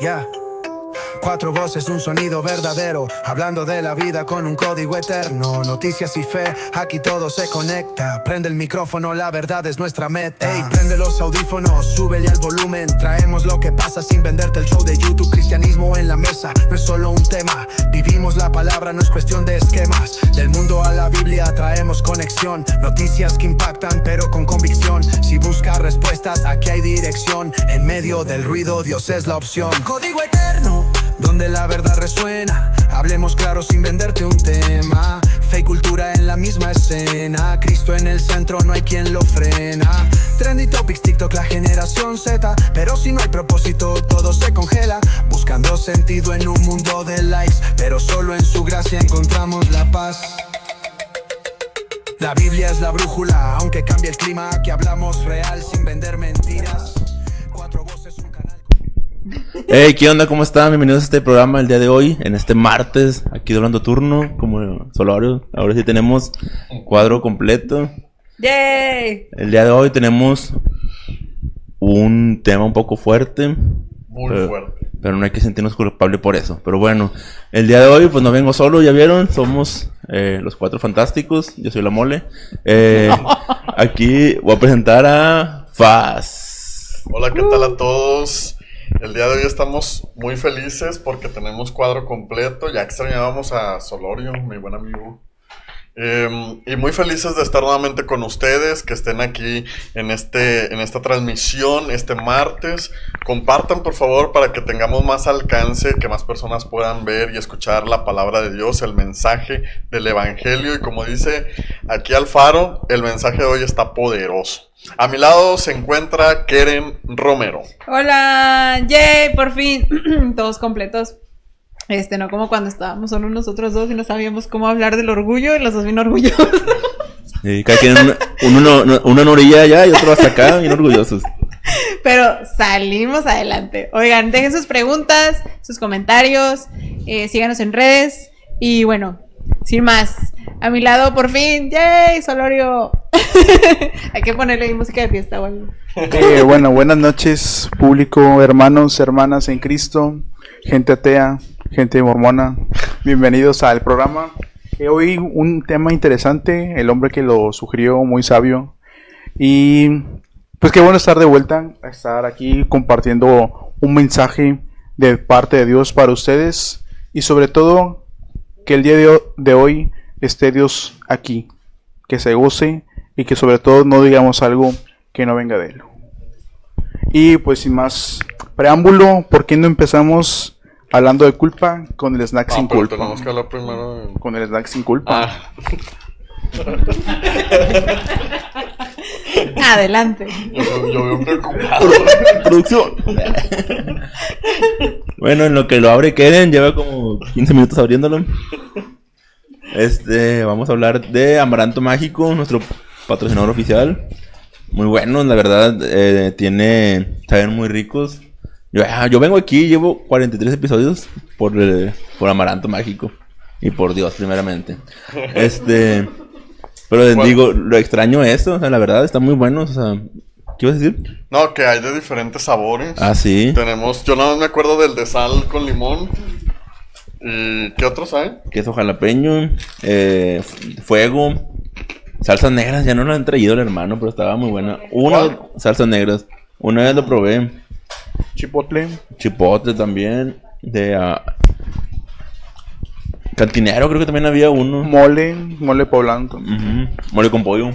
Yeah. Cuatro voces, un sonido verdadero, hablando de la vida con un código eterno. Noticias y fe, aquí todo se conecta. Prende el micrófono, la verdad es nuestra meta. Ey, prende los audífonos, súbele al volumen. Traemos lo que pasa sin venderte el show de YouTube. Cristianismo en la mesa, no es solo un tema. Vivimos la palabra, no es cuestión de esquemas. Del mundo a la Biblia traemos conexión. Noticias que impactan pero con convicción. Si buscas respuestas, aquí hay dirección. En medio del ruido, Dios es la opción. Código eterno, donde la verdad resuena. Hablemos claro sin venderte un tema. Fe y cultura en la misma escena. Cristo en el centro, no hay quien lo frena. Trendy Topics, TikTok, la generación Z. Pero si no hay propósito, todo se congela. Buscando sentido en un mundo de likes, pero solo en su gracia encontramos la paz. La Biblia es la brújula, aunque cambie el clima. Aquí hablamos real sin vender mentiras. Cuatro voces, un canal. Hey, ¿qué onda? ¿Cómo están? Bienvenidos a este programa el día de hoy, en este martes, aquí doblando turno, como Solorio. Ahora sí tenemos cuadro completo. ¡Yay! El día de hoy tenemos un tema un poco fuerte. Muy fuerte. Pero no hay que sentirnos culpables por eso. Pero bueno, el día de hoy pues no vengo solo, ya vieron, somos los cuatro fantásticos. Yo soy la Mole. Aquí voy a presentar a Faz. Hola, ¿qué tal a todos? El día de hoy estamos muy felices porque tenemos cuadro completo. Ya extrañábamos a Solorio, mi buen amigo. Y muy felices de estar nuevamente con ustedes, que estén aquí en esta transmisión este martes. Compartan por favor para que tengamos más alcance, que más personas puedan ver y escuchar la palabra de Dios, el mensaje del evangelio. Y como dice aquí Alfaro, el mensaje de hoy está poderoso. A mi lado se encuentra Keren Romero. Hola, yay, por fin, todos completos. No como cuando estábamos solo nosotros dos y no sabíamos cómo hablar del orgullo y los dos bien orgullosos. Sí, cada quien uno en una orilla allá y otro hasta acá, bien orgullosos. Pero salimos adelante. Oigan, dejen sus preguntas, sus comentarios, síganos en redes. Y bueno, sin más, a mi lado por fin, ¡yay! Solorio. Hay que ponerle ahí música de fiesta, güey. Bueno, buenas noches, público, hermanos, hermanas en Cristo, gente atea, gente mormona. Bienvenidos al programa. Hoy un tema interesante, el hombre que lo sugirió, muy sabio. Y pues qué bueno estar de vuelta, estar aquí compartiendo un mensaje de parte de Dios para ustedes. Y sobre todo, que el día de hoy esté Dios aquí, que se goce y que sobre todo no digamos algo que no venga de Él. Y pues sin más preámbulo, ¿por qué no empezamos hablando de culpa con el snack sin Pero culpa? tenemos que hablar primero Con el snack sin culpa. Adelante. Yo veo preocupado. Producción. Bueno, en lo que lo abre Keren, lleva como 15 minutos abriéndolo. Vamos a hablar de Amaranto Mágico, nuestro patrocinador oficial. Muy buenos, la verdad, saben muy ricos. Yo vengo aquí, llevo 43 episodios por Amaranto Mágico. Y por Dios, primeramente. Pero les digo, lo extraño eso, o sea, la verdad, está muy bueno, o sea, ¿qué ibas a decir? No, que hay de diferentes sabores. Ah, sí. Yo nada más me acuerdo del de sal con limón. ¿Y qué otros hay? Queso jalapeño, fuego, salsas negras, ya no lo han traído el hermano, pero estaba muy buena. Salsas negras, una vez lo probé. Chipotle también, cantinero creo que también había uno. Mole poblano. Mole con pollo.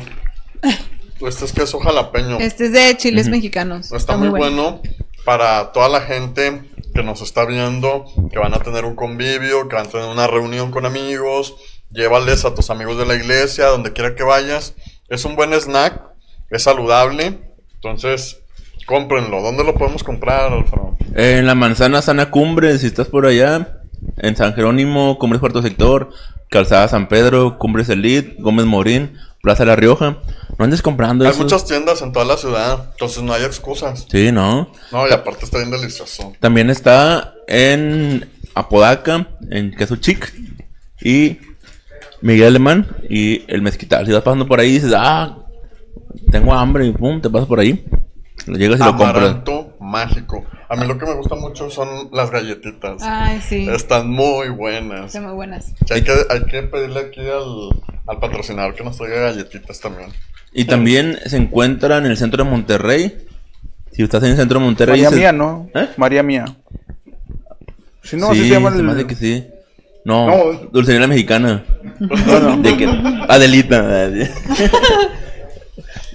Este es queso jalapeño. Este es de chiles mexicanos. Está muy bueno para toda la gente que nos está viendo, que van a tener un convivio, que van a tener una reunión con amigos. Llévales a tus amigos de la iglesia, donde quiera que vayas. Es un buen snack, es saludable. Entonces, cómprenlo. ¿Dónde lo podemos comprar, Alfredo? En la Manzana Sana Cumbre, si estás por allá. En San Jerónimo, Cumbres Cuarto Sector, Calzada San Pedro, Cumbres Elite, Gómez Morín, Plaza La Rioja. No andes comprando eso. Hay muchas tiendas en toda la ciudad, entonces no hay excusas. Sí, ¿no? No, y aparte está bien delicioso. También está en Apodaca, en Queso Chic y Miguel Alemán y El Mezquital. Si vas pasando por ahí y dices, tengo hambre, y pum, te pasas por ahí. Lo llegas y lo compras. Amaranto Mágico. A mí lo que me gusta mucho son las galletitas. Ay, sí. Están muy buenas. Son muy buenas. Sí, hay que pedirle aquí al patrocinador que nos traiga galletitas también. Y también se encuentra en el centro de Monterrey. Si estás en el centro de Monterrey... María se- Mía, ¿no? ¿Eh? María Mía. Si no, sí, así se llama se me hace que sí. No, No. Dulcería La Mexicana. Bueno, De que... Adelita.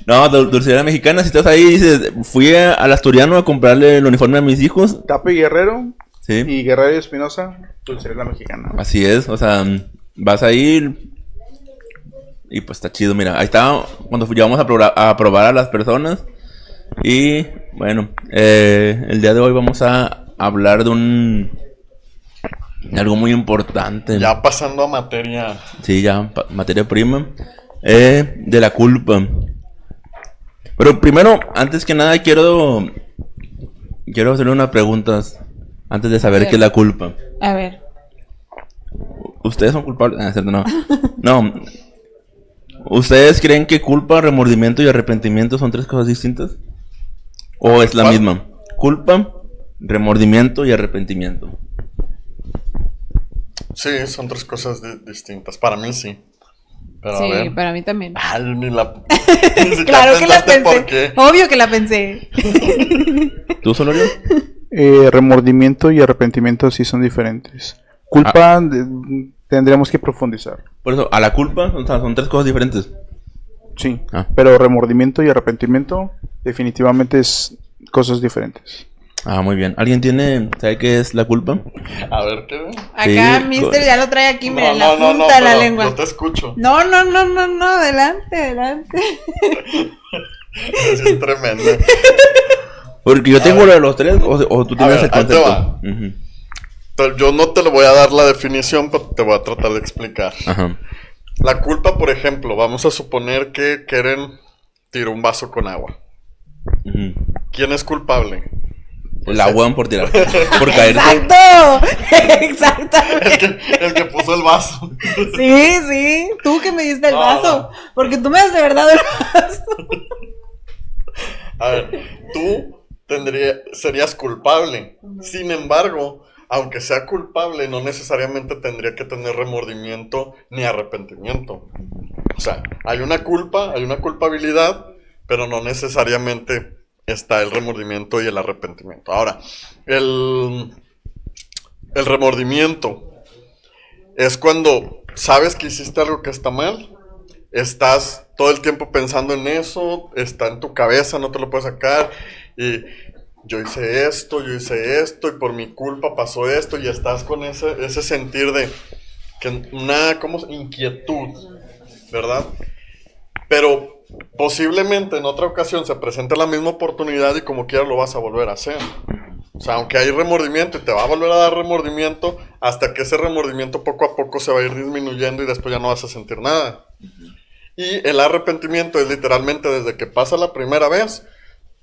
No, Dulcería La Mexicana, si estás ahí, dices, fui al Asturiano a comprarle el uniforme a mis hijos. Tape Guerrero Sí, y Guerrero y Espinosa, Dulcería La Mexicana. así es, o sea, vas a ir y pues está chido, mira, ahí está cuando llevamos a probar a las personas. Y bueno, el día de hoy vamos a hablar de algo muy importante. Ya pasando a materia. Sí, ya, materia prima. De la culpa. Pero primero, antes que nada, quiero hacerle unas preguntas antes de saber Bien. qué es la culpa. A ver. ¿Ustedes son culpables? Ah, cierto, no. No. ¿Ustedes creen que culpa, remordimiento y arrepentimiento son tres cosas distintas? ¿O es la ¿Cuál? misma? Culpa, remordimiento y arrepentimiento. Sí, son tres cosas distintas. Para mí sí. Pero a Sí, ver. para mí también. Ay, ni siquiera Claro que la pensaste por pensé. qué. Obvio que la pensé. ¿Tú, Solorio? Remordimiento y arrepentimiento sí son diferentes. Culpa tendríamos que profundizar. Por eso, a la culpa, o sea, son tres cosas diferentes. Sí, Ah. pero remordimiento y arrepentimiento definitivamente es cosas diferentes. Ah, muy bien. ¿Alguien sabe qué es la culpa? A ver, ¿qué? Acá Sí, Mister ya lo trae aquí, mira, en la no, punta de la pero lengua. Yo te escucho. No, adelante. Es bien tremendo. Porque yo tengo lo de los tres, o tú tienes ver, el ahí te concepto. va. Ujú. Pero yo no te lo voy a dar la definición, pero te voy a tratar de explicar. Ajá. La culpa, por ejemplo, vamos a suponer que Keren tiró un vaso con agua. Ujú. ¿Quién es culpable? El agua por tirar. Por caerse. Exacto. Exactamente. El que puso el vaso. Sí. Tú que me diste el No, vaso. no. Porque tú me das de verdad el vaso. A ver, tú serías culpable. Sin embargo, aunque sea culpable, no necesariamente tendría que tener remordimiento ni arrepentimiento. O sea, hay una culpa, hay una culpabilidad, pero no necesariamente está el remordimiento y el arrepentimiento. Ahora, el remordimiento es cuando sabes que hiciste algo que está mal, estás todo el tiempo pensando en eso, está en tu cabeza, no te lo puedes sacar, y yo hice esto, y por mi culpa pasó esto, y estás con ese sentir de que inquietud, ¿verdad? Pero posiblemente en otra ocasión se presente la misma oportunidad y como quiera lo vas a volver a hacer. O sea, aunque hay remordimiento y te va a volver a dar remordimiento, hasta que ese remordimiento poco a poco se va a ir disminuyendo y después ya no vas a sentir nada. Y el arrepentimiento es literalmente desde que pasa la primera vez,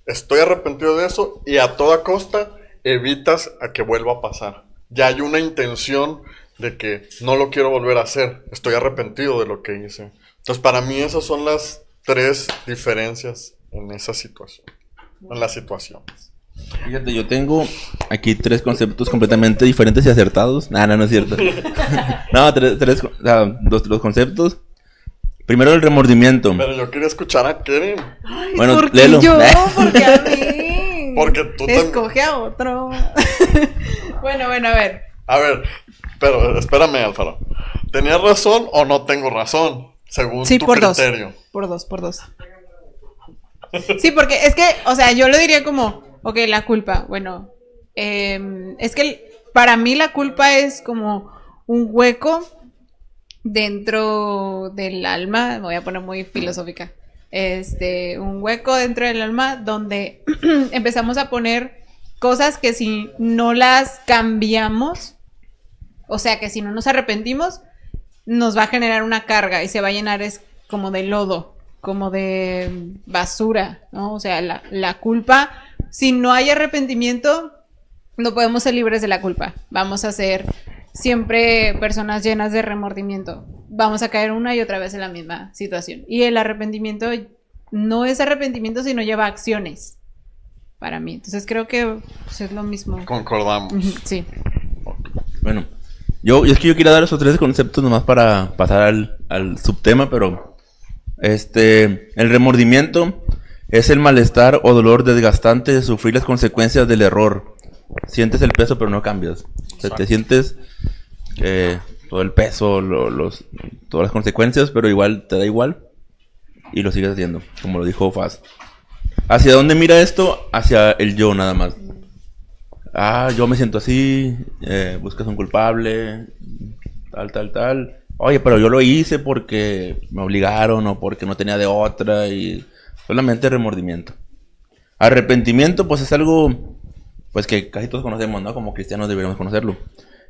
estoy arrepentido de eso y a toda costa evitas a que vuelva a pasar. Ya hay una intención de que no lo quiero volver a hacer, estoy arrepentido de lo que hice. Entonces para mí esas son las tres diferencias en esa situación, en las situaciones. Fíjate, yo tengo aquí tres conceptos completamente diferentes y acertados. No es cierto. No, los conceptos. Primero el remordimiento. Pero yo quería escuchar a Keren, Bueno, ¿Por qué léelo. yo? Porque a mí. porque tú también... Escoge a otro. Bueno, a ver. A ver, pero espérame, Alfaro. ¿Tenías razón o no tengo razón? Según Sí, tu por criterio. dos. Por dos. Sí, porque es que, o sea, yo lo diría como, ok, la culpa. Bueno, es que para mí la culpa es como un hueco dentro del alma. Me voy a poner muy filosófica. Un hueco dentro del alma donde empezamos a poner cosas que si no las cambiamos, o sea, que si no nos arrepentimos, nos va a generar una carga y se va a llenar como de lodo, como de basura, ¿no? O sea, la culpa, si no hay arrepentimiento, no podemos ser libres de la culpa. Vamos a ser siempre personas llenas de remordimiento. Vamos a caer una y otra vez en la misma situación. Y el arrepentimiento no es arrepentimiento, sino lleva acciones. para mí. Entonces creo que pues, es lo mismo. Concordamos. Ujú, sí. Bueno, es que yo quería dar esos 3 conceptos nomás para pasar al subtema, pero el remordimiento es el malestar o dolor desgastante de sufrir las consecuencias del error. Sientes el peso pero no cambias. O sea, te sientes todo el peso, todas las consecuencias, pero igual te da igual y lo sigues haciendo, como lo dijo Faz. ¿Hacia dónde mira esto? Hacia el yo nada más. Yo me siento así, buscas un culpable, tal. Oye, pero yo lo hice porque me obligaron o porque no tenía de otra y solamente remordimiento. Arrepentimiento, pues es algo pues que casi todos conocemos, ¿no? Como cristianos deberíamos conocerlo.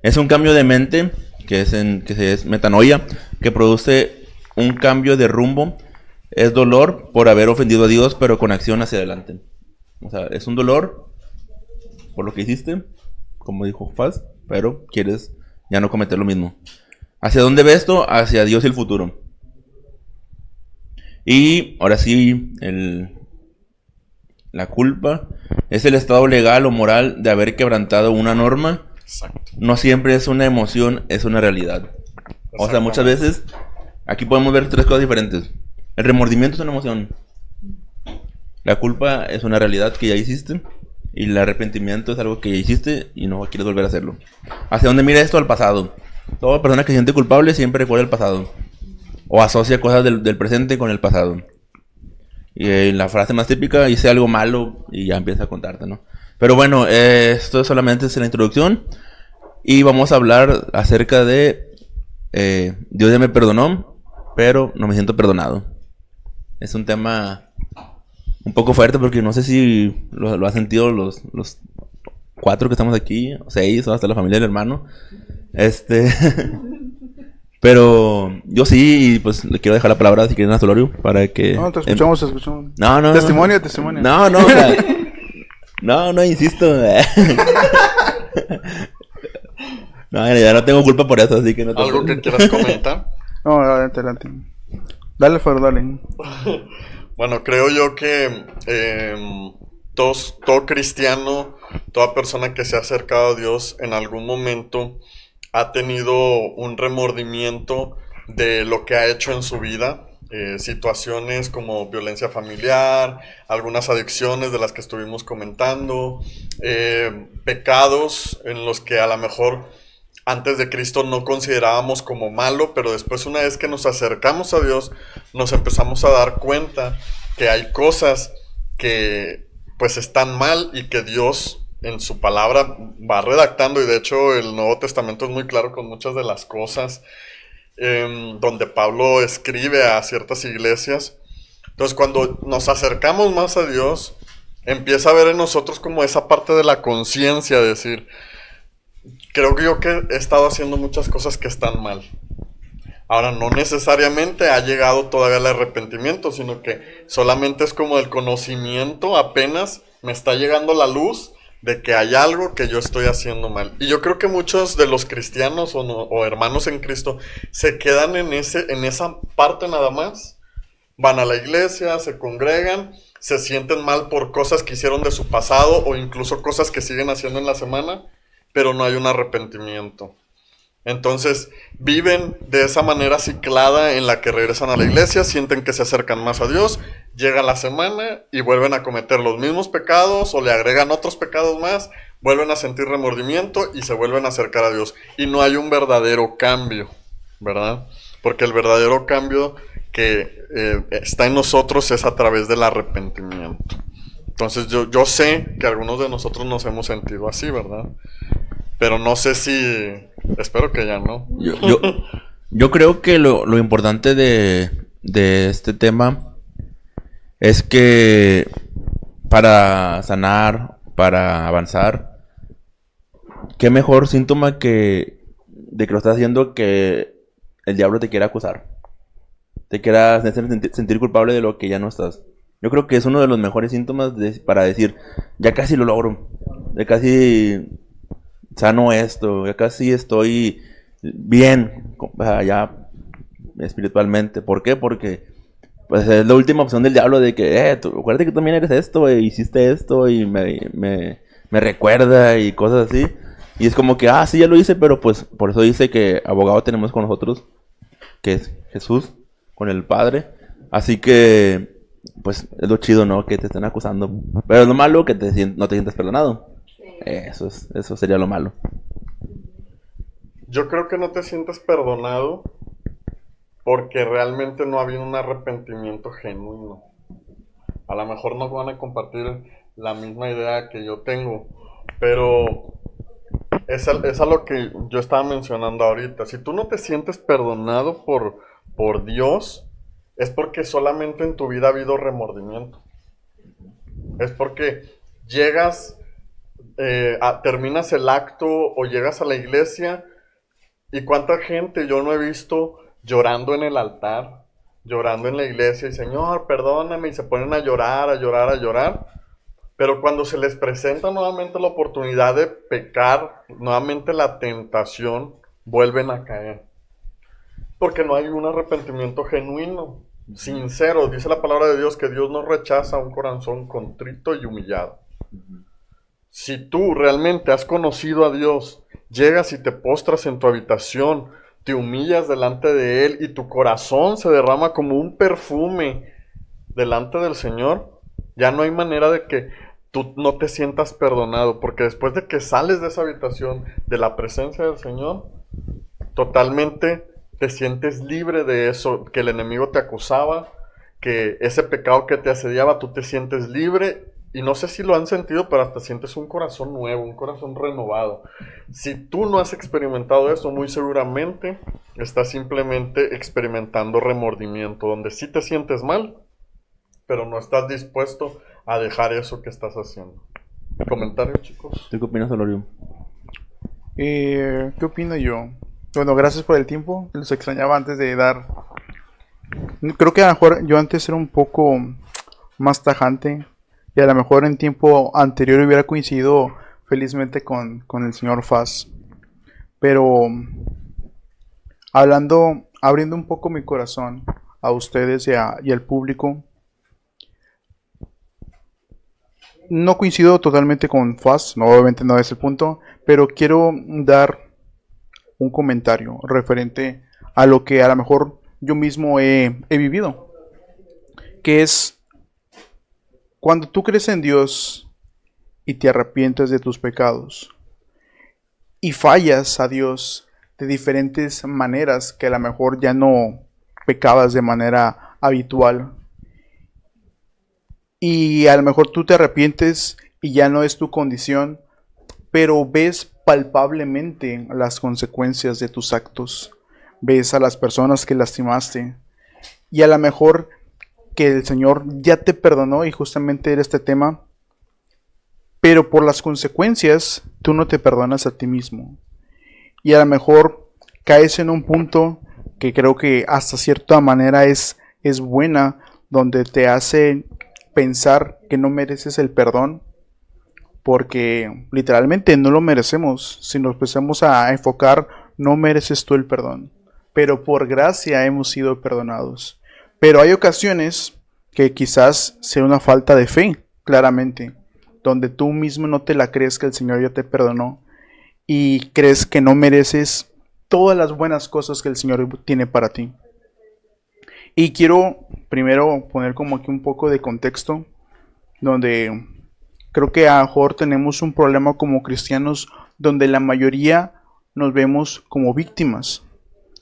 Es un cambio de mente, que es metanoia, que produce un cambio de rumbo. Es dolor por haber ofendido a Dios, pero con acción hacia adelante. O sea, es un dolor por lo que hiciste, como dijo Faz, pero quieres ya no cometer lo mismo. ¿Hacia dónde ve esto? Hacia Dios y el futuro. Y ahora sí, la culpa es el estado legal o moral de haber quebrantado una norma. Exacto. No siempre es una emoción, es una realidad. O sea, muchas veces aquí podemos ver 3 cosas diferentes. El remordimiento es una emoción. La culpa es una realidad que ya hiciste. Y el arrepentimiento es algo que ya hiciste y no quieres volver a hacerlo. ¿Hacia dónde mira esto? Al pasado. Toda persona que se siente culpable siempre recuerda el pasado. O asocia cosas del presente con el pasado. Y la frase más típica, hice algo malo y ya empieza a contarte, ¿no? Pero bueno, esto solamente es la introducción. Y vamos a hablar acerca de Dios ya me perdonó, pero no me siento perdonado. Es un tema un poco fuerte porque no sé si lo han sentido los 4 que estamos aquí, 6 o hasta la familia del hermano. Pero yo sí, y pues le quiero dejar la palabra si quieren a Solorio para que... No, te escuchamos. No. Testimonio. No, o sea, no, insisto. No, ya no tengo culpa por eso, así que no te... ¿Algo que quieras comentar? No, adelante. Dale, Fer, dale. Bueno, creo yo que todo cristiano, toda persona que se ha acercado a Dios en algún momento ha tenido un remordimiento de lo que ha hecho en su vida. Situaciones como violencia familiar, algunas adicciones de las que estuvimos comentando, pecados en los que a lo mejor antes de Cristo no considerábamos como malo, pero después una vez que nos acercamos a Dios, nos empezamos a dar cuenta que hay cosas que pues están mal y que Dios en su palabra va redactando, y de hecho el Nuevo Testamento es muy claro con muchas de las cosas donde Pablo escribe a ciertas iglesias. Entonces cuando nos acercamos más a Dios, empieza a ver en nosotros como esa parte de la conciencia, de decir, creo que yo he estado haciendo muchas cosas que están mal. Ahora, no necesariamente ha llegado todavía el arrepentimiento, sino que solamente es como el conocimiento, apenas me está llegando la luz de que hay algo que yo estoy haciendo mal. Y yo creo que muchos de los cristianos o hermanos en Cristo se quedan en esa parte nada más. Van a la iglesia, se congregan, se sienten mal por cosas que hicieron de su pasado o incluso cosas que siguen haciendo en la semana, pero no hay un arrepentimiento. Entonces viven de esa manera ciclada en la que regresan a la iglesia, sienten que se acercan más a Dios, llega la semana y vuelven a cometer los mismos pecados o le agregan otros pecados más, vuelven a sentir remordimiento y se vuelven a acercar a Dios. Y no hay un verdadero cambio, ¿verdad? Porque el verdadero cambio que está en nosotros es a través del arrepentimiento. Entonces yo sé que algunos de nosotros nos hemos sentido así, ¿verdad? Pero no sé si... Espero que ya no. Yo creo que lo importante de este tema es que para sanar, para avanzar, qué mejor síntoma de que lo estás haciendo que el diablo te quiera acusar. Te quiera sentir culpable de lo que ya no estás. Yo creo que es uno de los mejores síntomas para decir, ya casi lo logro, ya casi sano esto, ya casi estoy bien ya espiritualmente. ¿Por qué? Porque pues es la última opción del diablo de que, acuérdate que tú también eres esto, hiciste esto y me recuerda y cosas así. Y es como que, sí, ya lo hice, pero pues por eso dice que abogado tenemos con nosotros, que es Jesús, con el Padre. Así que, pues es lo chido, ¿no? Que te estén acusando. Pero es lo malo que no te sientas perdonado. Eso sería lo malo. Yo creo que no te sientes perdonado porque realmente no ha habido un arrepentimiento genuino. A lo mejor no van a compartir la misma idea que yo tengo, pero es a lo que yo estaba mencionando ahorita. Si tú no te sientes perdonado por Dios, es porque solamente en tu vida ha habido remordimiento. Es porque llegas, terminas el acto o llegas a la iglesia y cuánta gente yo no he visto llorando en el altar, llorando en la iglesia y Señor, perdóname, y se ponen a llorar, a llorar, a llorar. Pero cuando se les presenta nuevamente la oportunidad de pecar, nuevamente la tentación, vuelven a caer. Porque no hay un arrepentimiento genuino, sincero. Dice la palabra de Dios que Dios no rechaza un corazón contrito y humillado. Si tú realmente has conocido a Dios, llegas y te postras en tu habitación, te humillas delante de Él y tu corazón se derrama como un perfume delante del Señor, ya no hay manera de que tú no te sientas perdonado, porque después de que sales de esa habitación, de la presencia del Señor, totalmente te sientes libre de eso, que el enemigo te acusaba, que ese pecado que te asediaba, tú te sientes libre. Y no sé si lo han sentido, pero hasta sientes un corazón nuevo, un corazón renovado. Si tú no has experimentado eso, muy seguramente estás simplemente experimentando remordimiento, donde sí te sientes mal, pero no estás dispuesto a dejar eso que estás haciendo. ¿Comentarios, chicos? ¿Tú qué opinas, Solorio? ¿Qué opino yo? Bueno, gracias por el tiempo. Los extrañaba antes de dar. Creo que a lo mejor yo antes era un poco más tajante. Y a lo mejor en tiempo anterior hubiera coincidido felizmente con el señor Faz. Pero abriendo un poco mi corazón a ustedes y al público. No coincido totalmente con Faz, no, obviamente no es el punto, pero quiero dar un comentario referente a lo que a lo mejor yo mismo he vivido. Que es cuando tú crees en Dios y te arrepientes de tus pecados y fallas a Dios de diferentes maneras que a lo mejor ya no pecabas de manera habitual y a lo mejor tú te arrepientes y ya no es tu condición, pero ves palpablemente las consecuencias de tus actos, ves a las personas que lastimaste y a lo mejor que el Señor ya te perdonó y justamente era este tema, pero por las consecuencias tú no te perdonas a ti mismo y a lo mejor caes en un punto que creo que hasta cierta manera es buena, donde te hace pensar que no mereces el perdón, porque literalmente no lo merecemos. Si nos empezamos a enfocar, no mereces tú el perdón, pero por gracia hemos sido perdonados. Pero hay ocasiones que quizás sea una falta de fe, claramente, donde tú mismo no te la crees que el Señor ya te perdonó y crees que no mereces todas las buenas cosas que el Señor tiene para ti. Y quiero primero poner como aquí un poco de contexto, donde creo que a lo mejor tenemos un problema como cristianos, donde la mayoría nos vemos como víctimas.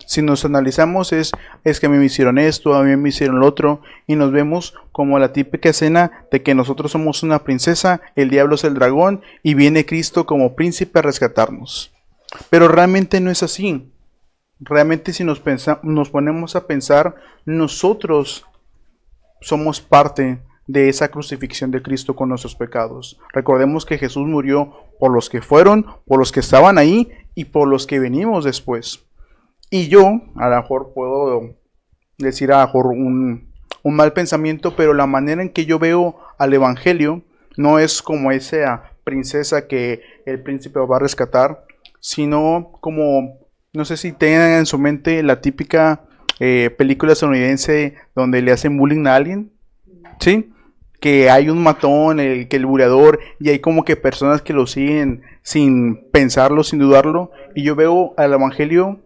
Si nos analizamos es que a mí me hicieron esto, a mí me hicieron lo otro, y nos vemos como la típica escena de que nosotros somos una princesa, el diablo es el dragón, y viene Cristo como príncipe a rescatarnos. Pero realmente no es así. Realmente si nos ponemos a pensar, nosotros somos parte de esa crucifixión de Cristo con nuestros pecados. Recordemos que Jesús murió por los que fueron, por los que estaban ahí y por los que venimos después. Y yo, a lo mejor puedo decir a lo mejor un mal pensamiento, pero la manera en que yo veo al Evangelio no es como esa princesa que el príncipe va a rescatar, sino como, no sé si tengan en su mente la típica película estadounidense donde le hacen bullying a alguien, ¿sí? Que hay un matón, el buleador, y hay como que personas que lo siguen sin pensarlo, sin dudarlo. Y yo veo al evangelio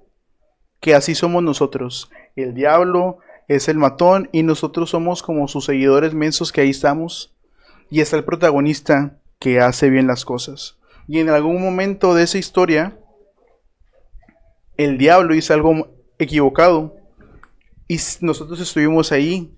que así somos nosotros. El diablo es el matón y nosotros somos como sus seguidores mensos que ahí estamos. Y está el protagonista que hace bien las cosas. Y en algún momento de esa historia, el diablo hizo algo equivocado. Y nosotros estuvimos ahí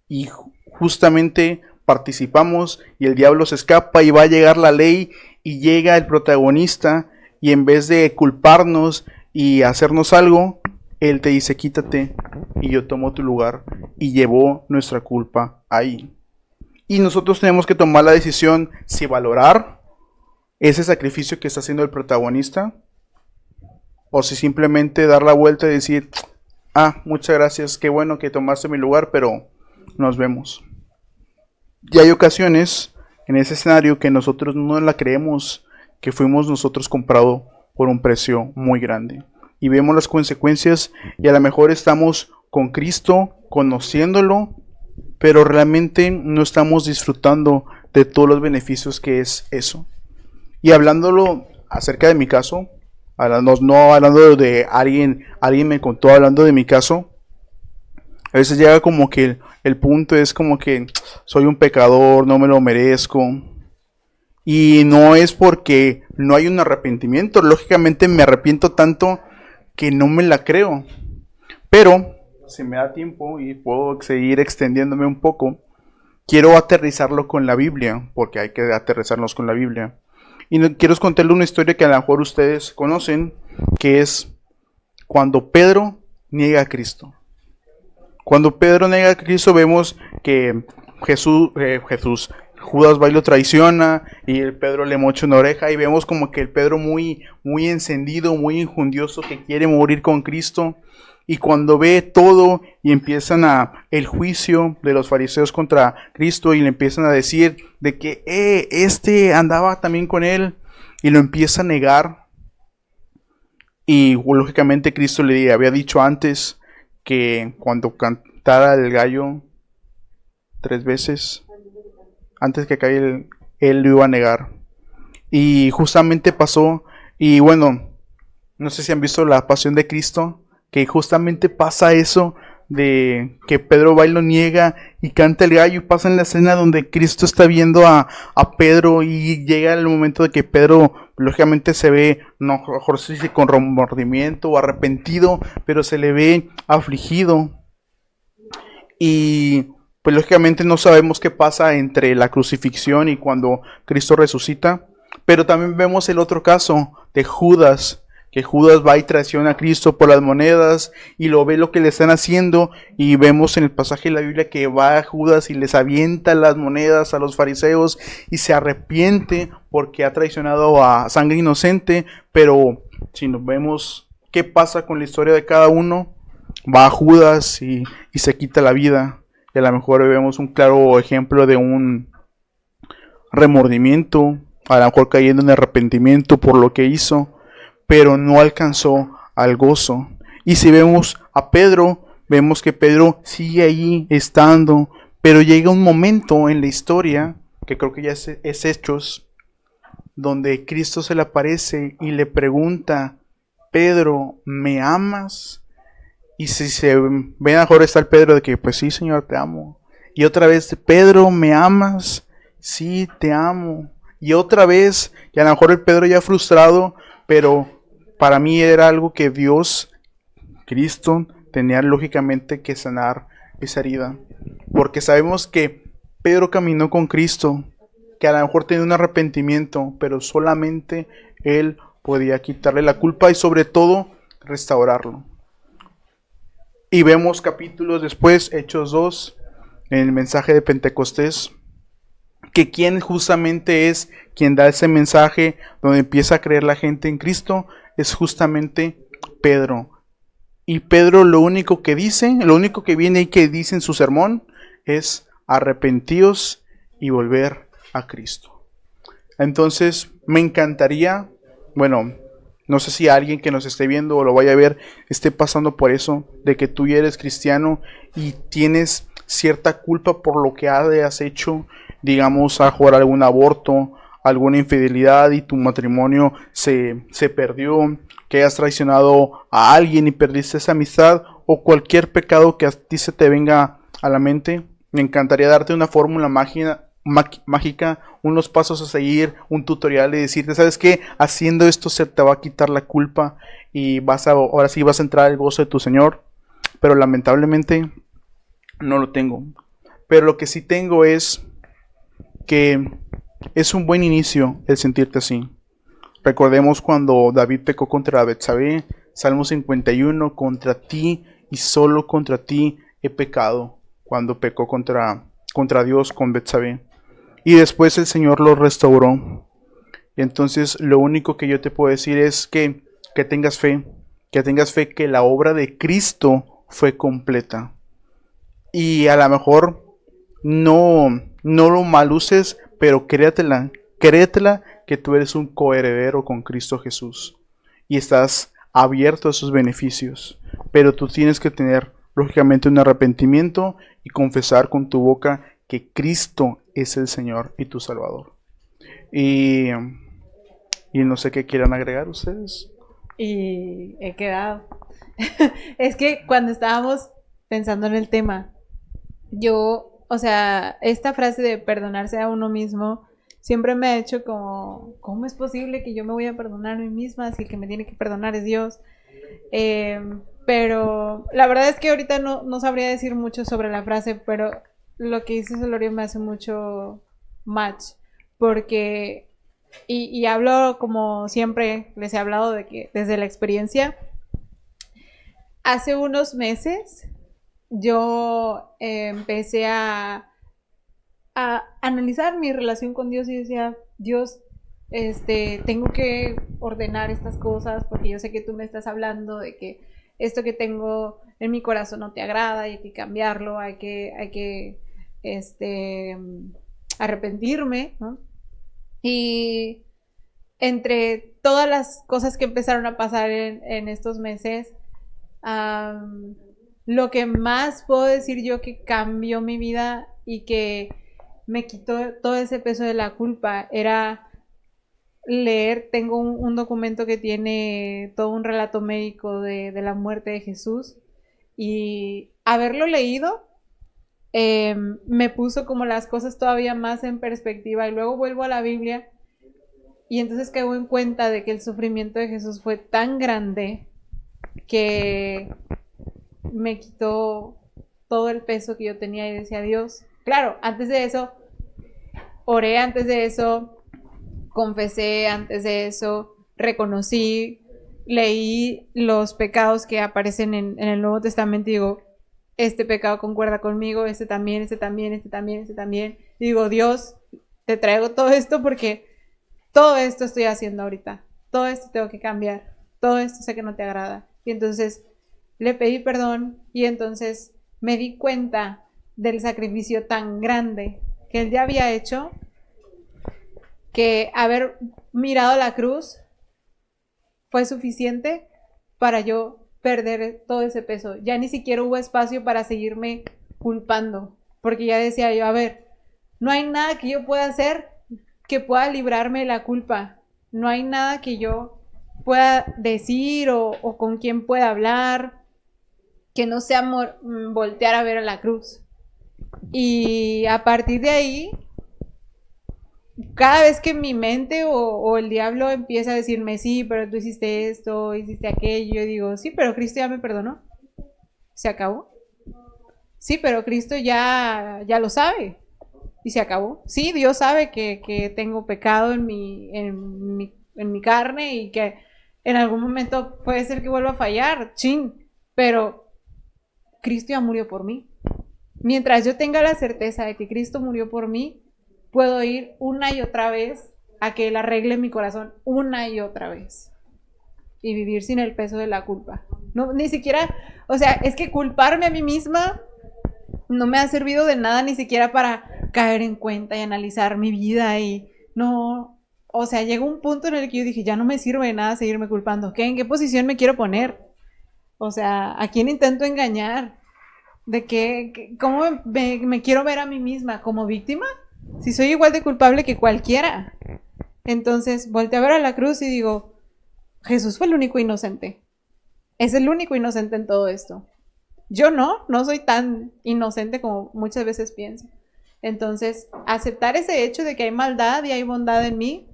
y justamente participamos y el diablo se escapa y va a llegar la ley y llega el protagonista y en vez de culparnos y hacernos algo, él te dice quítate y yo tomo tu lugar y llevó nuestra culpa ahí. Y nosotros tenemos que tomar la decisión si valorar ese sacrificio que está haciendo el protagonista o si simplemente dar la vuelta y decir, muchas gracias, qué bueno que tomaste mi lugar, pero nos vemos. Y hay ocasiones en ese escenario que nosotros no la creemos, que fuimos nosotros comprados por un precio muy grande. Y vemos las consecuencias y a lo mejor estamos con Cristo, conociéndolo, pero realmente no estamos disfrutando de todos los beneficios que es eso. Y hablándolo acerca de mi caso, no hablando de alguien me contó, hablando de mi caso, a veces llega como que el punto es como que soy un pecador, no me lo merezco. Y no es porque no hay un arrepentimiento, lógicamente me arrepiento tanto que no me la creo. Pero, si me da tiempo y puedo seguir extendiéndome un poco, quiero aterrizarlo con la Biblia, porque hay que aterrizarnos con la Biblia. Y quiero contarle una historia que a lo mejor ustedes conocen, que es cuando Pedro niega a Cristo. Cuando Pedro niega a Cristo vemos que Judas va y lo traiciona y el Pedro le mocha una oreja y vemos como que el Pedro muy encendido, muy injundioso que quiere morir con Cristo. Y cuando ve todo y empiezan el juicio de los fariseos contra Cristo y le empiezan a decir de que este andaba también con él y lo empieza a negar. Y lógicamente Cristo le había dicho antes que cuando cantara el gallo 3 veces, antes que caiga él lo iba a negar. Y justamente pasó. Y bueno, no sé si han visto La Pasión de Cristo, que justamente pasa eso de que Pedro va y lo niega y canta el gallo, y pasa en la escena donde Cristo está viendo a Pedro y llega el momento de que Pedro lógicamente se ve, no mejor se dice con remordimiento o arrepentido, pero se le ve afligido. Y pues lógicamente no sabemos qué pasa entre la crucifixión y cuando Cristo resucita. Pero también vemos el otro caso de Judas, que Judas va y traiciona a Cristo por las monedas y lo ve lo que le están haciendo. Y vemos en el pasaje de la Biblia que va a Judas y les avienta las monedas a los fariseos y se arrepiente porque ha traicionado a sangre inocente. Pero si nos vemos qué pasa con la historia de cada uno, va a Judas y se quita la vida. Y a lo mejor vemos un claro ejemplo de un remordimiento, a lo mejor cayendo en arrepentimiento por lo que hizo, pero no alcanzó al gozo. Y si vemos a Pedro, vemos que Pedro sigue ahí estando, pero llega un momento en la historia, que creo que ya es Hechos, donde Cristo se le aparece y le pregunta, Pedro, ¿me amas? Y si se ven, mejor está el Pedro de que, pues sí, Señor, te amo. Y otra vez, Pedro, ¿me amas? Sí, te amo. Y otra vez, y a lo mejor el Pedro ya frustrado, pero para mí era algo que Dios, Cristo, tenía lógicamente que sanar esa herida. Porque sabemos que Pedro caminó con Cristo, que a lo mejor tenía un arrepentimiento, pero solamente Él podía quitarle la culpa y sobre todo restaurarlo. Y vemos capítulos después, Hechos 2, en el mensaje de Pentecostés, que quien justamente es quien da ese mensaje donde empieza a creer la gente en Cristo, es justamente Pedro. Y Pedro lo único que dice, lo único que viene y que dice en su sermón es arrepentíos y volver a Cristo. Entonces me encantaría, bueno, No sé si alguien que nos esté viendo o lo vaya a ver esté pasando por eso, de que tú ya eres cristiano y tienes cierta culpa por lo que has hecho, digamos, a jugar algún aborto, alguna infidelidad y tu matrimonio se perdió, que hayas traicionado a alguien y perdiste esa amistad o cualquier pecado que a ti se te venga a la mente. Me encantaría darte una fórmula mágica, unos pasos a seguir, un tutorial y decirte, ¿sabes qué? Haciendo esto se te va a quitar la culpa y ahora sí vas a entrar al gozo de tu Señor. Pero lamentablemente no lo tengo. Pero lo que sí tengo es que es un buen inicio el sentirte así. Recordemos cuando David pecó contra Betsabé, Salmo 51, contra ti y solo contra ti he pecado, cuando pecó contra Dios con Betsabé. Y después el Señor lo restauró. Y entonces lo único que yo te puedo decir es que tengas fe, que la obra de Cristo fue completa. Y a lo mejor no lo maluces, pero créetela que tú eres un coheredero con Cristo Jesús y estás abierto a sus beneficios, pero tú tienes que tener lógicamente un arrepentimiento y confesar con tu boca que Cristo es el Señor y tu Salvador. Y no sé qué quieran agregar ustedes. Y he quedado. Es que cuando estábamos pensando en el tema, yo, o sea, esta frase de perdonarse a uno mismo siempre me ha hecho como, ¿cómo es posible que yo me voy a perdonar a mí misma si el que me tiene que perdonar es Dios? Pero la verdad es que ahorita no sabría decir mucho sobre la frase, pero lo que dice Solorio me hace mucho match, porque, y hablo como siempre les he hablado de que desde la experiencia, hace unos meses yo empecé a analizar mi relación con Dios y decía, Dios, tengo que ordenar estas cosas porque yo sé que tú me estás hablando de que esto que tengo en mi corazón no te agrada y hay que cambiarlo, hay que arrepentirme, ¿no? Y entre todas las cosas que empezaron a pasar en estos meses, lo que más puedo decir yo que cambió mi vida y que me quitó todo ese peso de la culpa era leer, tengo un documento que tiene todo un relato médico de la muerte de Jesús, y haberlo leído me puso como las cosas todavía más en perspectiva, y luego vuelvo a la Biblia y entonces caigo en cuenta de que el sufrimiento de Jesús fue tan grande que me quitó todo el peso que yo tenía y decía, Dios, claro, antes de eso oré, antes de eso confesé, antes de eso reconocí, leí los pecados que aparecen en el Nuevo Testamento y digo, este pecado concuerda conmigo, este también, este también, este también, este también. Y digo, Dios, te traigo todo esto porque todo esto estoy haciendo ahorita, todo esto tengo que cambiar, todo esto sé que no te agrada. Y entonces le pedí perdón y entonces me di cuenta del sacrificio tan grande que él ya había hecho, que haber mirado la cruz fue suficiente para yo perder todo ese peso. Ya ni siquiera hubo espacio para seguirme culpando, porque ya decía yo, a ver, no hay nada que yo pueda hacer que pueda librarme de la culpa, no hay nada que yo pueda decir o con quien pueda hablar que no sea voltear a ver a la cruz. Y a partir de ahí, cada vez que mi mente o el diablo empieza a decirme, sí, pero tú hiciste esto, hiciste aquello, yo digo, sí, pero Cristo ya me perdonó. ¿Se acabó? Sí, pero Cristo ya lo sabe. Y se acabó. Sí, Dios sabe que tengo pecado en mi carne y que en algún momento puede ser que vuelva a fallar. Pero Cristo ya murió por mí. Mientras yo tenga la certeza de que Cristo murió por mí, puedo ir una y otra vez a que Él arregle mi corazón una y otra vez y vivir sin el peso de la culpa. No, ni siquiera, o sea, es que culparme a mí misma no me ha servido de nada, ni siquiera para caer en cuenta y analizar mi vida y no, o sea, llegó un punto en el que yo dije, ya no me sirve de nada seguirme culpando. ¿En qué posición me quiero poner? O sea, ¿a quién intento engañar? ¿De cómo me quiero ver a mí misma? ¿Como víctima? Si soy igual de culpable que cualquiera. Entonces, volteo a ver a la cruz y digo, Jesús fue el único inocente. Es el único inocente en todo esto. Yo no soy tan inocente como muchas veces pienso. Entonces, aceptar ese hecho de que hay maldad y hay bondad en mí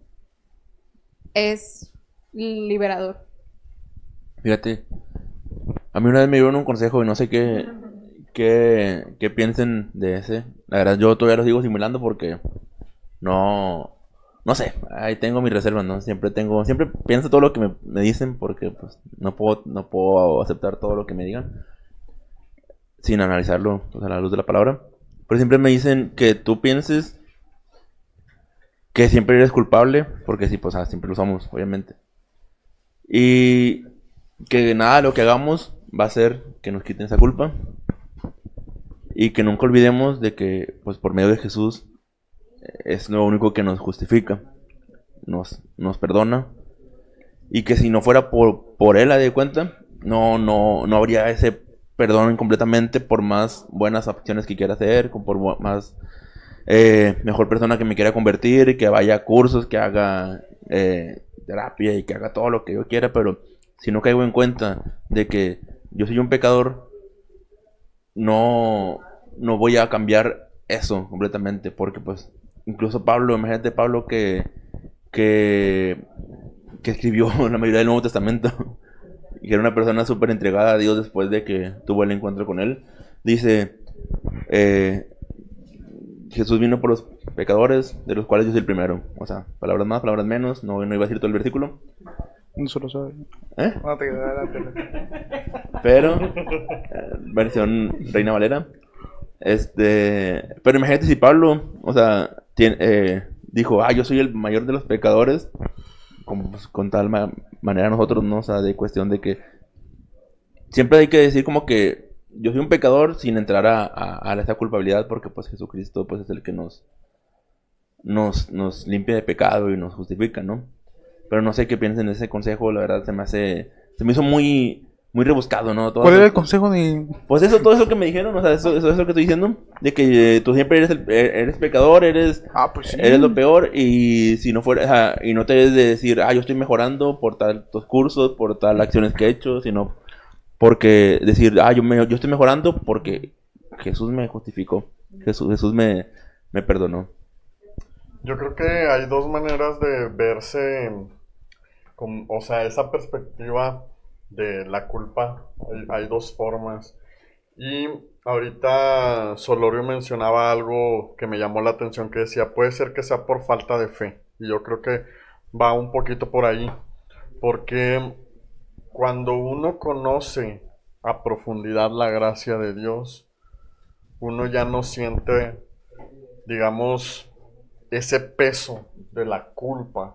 es liberador. Fíjate, a mí una vez me dieron un consejo y no sé qué piensen de ese. La verdad, yo todavía lo sigo simulando porque no sé, ahí tengo mis reservas, ¿no? Siempre pienso todo lo que me dicen porque pues no puedo aceptar todo lo que me digan sin analizarlo pues, a la luz de la palabra. Pero siempre me dicen que tú pienses que siempre eres culpable, porque sí, pues siempre lo somos, obviamente. Y que nada de lo que hagamos va a ser que nos quiten esa culpa. Y que nunca olvidemos de que, pues por medio de Jesús, es lo único que nos justifica, nos perdona. Y que si no fuera por Él, a de cuenta, no habría ese perdón completamente por más buenas acciones que quiera hacer, por más mejor persona que me quiera convertir, que vaya a cursos, que haga terapia y que haga todo lo que yo quiera, pero si no caigo en cuenta de que yo soy un pecador, no voy a cambiar eso completamente, porque pues incluso Pablo, imagínate Pablo que escribió la mayoría del Nuevo Testamento y que era una persona súper entregada a Dios después de que tuvo el encuentro con él, dice Jesús vino por los pecadores, de los cuales yo soy el primero. O sea, palabras más, palabras menos. No iba a decir todo el versículo. No se lo sabe. No te queda la tele. Pero, versión Reina Valera. Pero imagínate si Pablo, o sea, dijo, yo soy el mayor de los pecadores. Como, pues, con tal manera nosotros, ¿no? O sea, de cuestión de que siempre hay que decir como que yo soy un pecador sin entrar a esa culpabilidad, porque pues Jesucristo pues es el que nos limpia de pecado y nos justifica, ¿no? Pero no sé qué piensen de ese consejo, la verdad se me hizo muy rebuscado, ¿no? ¿Cuál era el consejo de...? Pues todo eso que me dijeron, o sea, eso que estoy diciendo, de que tú siempre eres pecador, Pues sí. eres lo peor, y si no fuera, y no te debes de decir, yo estoy mejorando por tantos cursos, por tal acciones que he hecho, sino porque decir, yo estoy mejorando porque Jesús me justificó, Jesús me perdonó. Yo creo que hay dos maneras de verse, o sea, esa perspectiva de la culpa, hay dos formas. Y ahorita Solorio mencionaba algo que me llamó la atención, que decía, puede ser que sea por falta de fe. Y yo creo que va un poquito por ahí, porque cuando uno conoce a profundidad la gracia de Dios, uno ya no siente, digamos, ese peso de la culpa,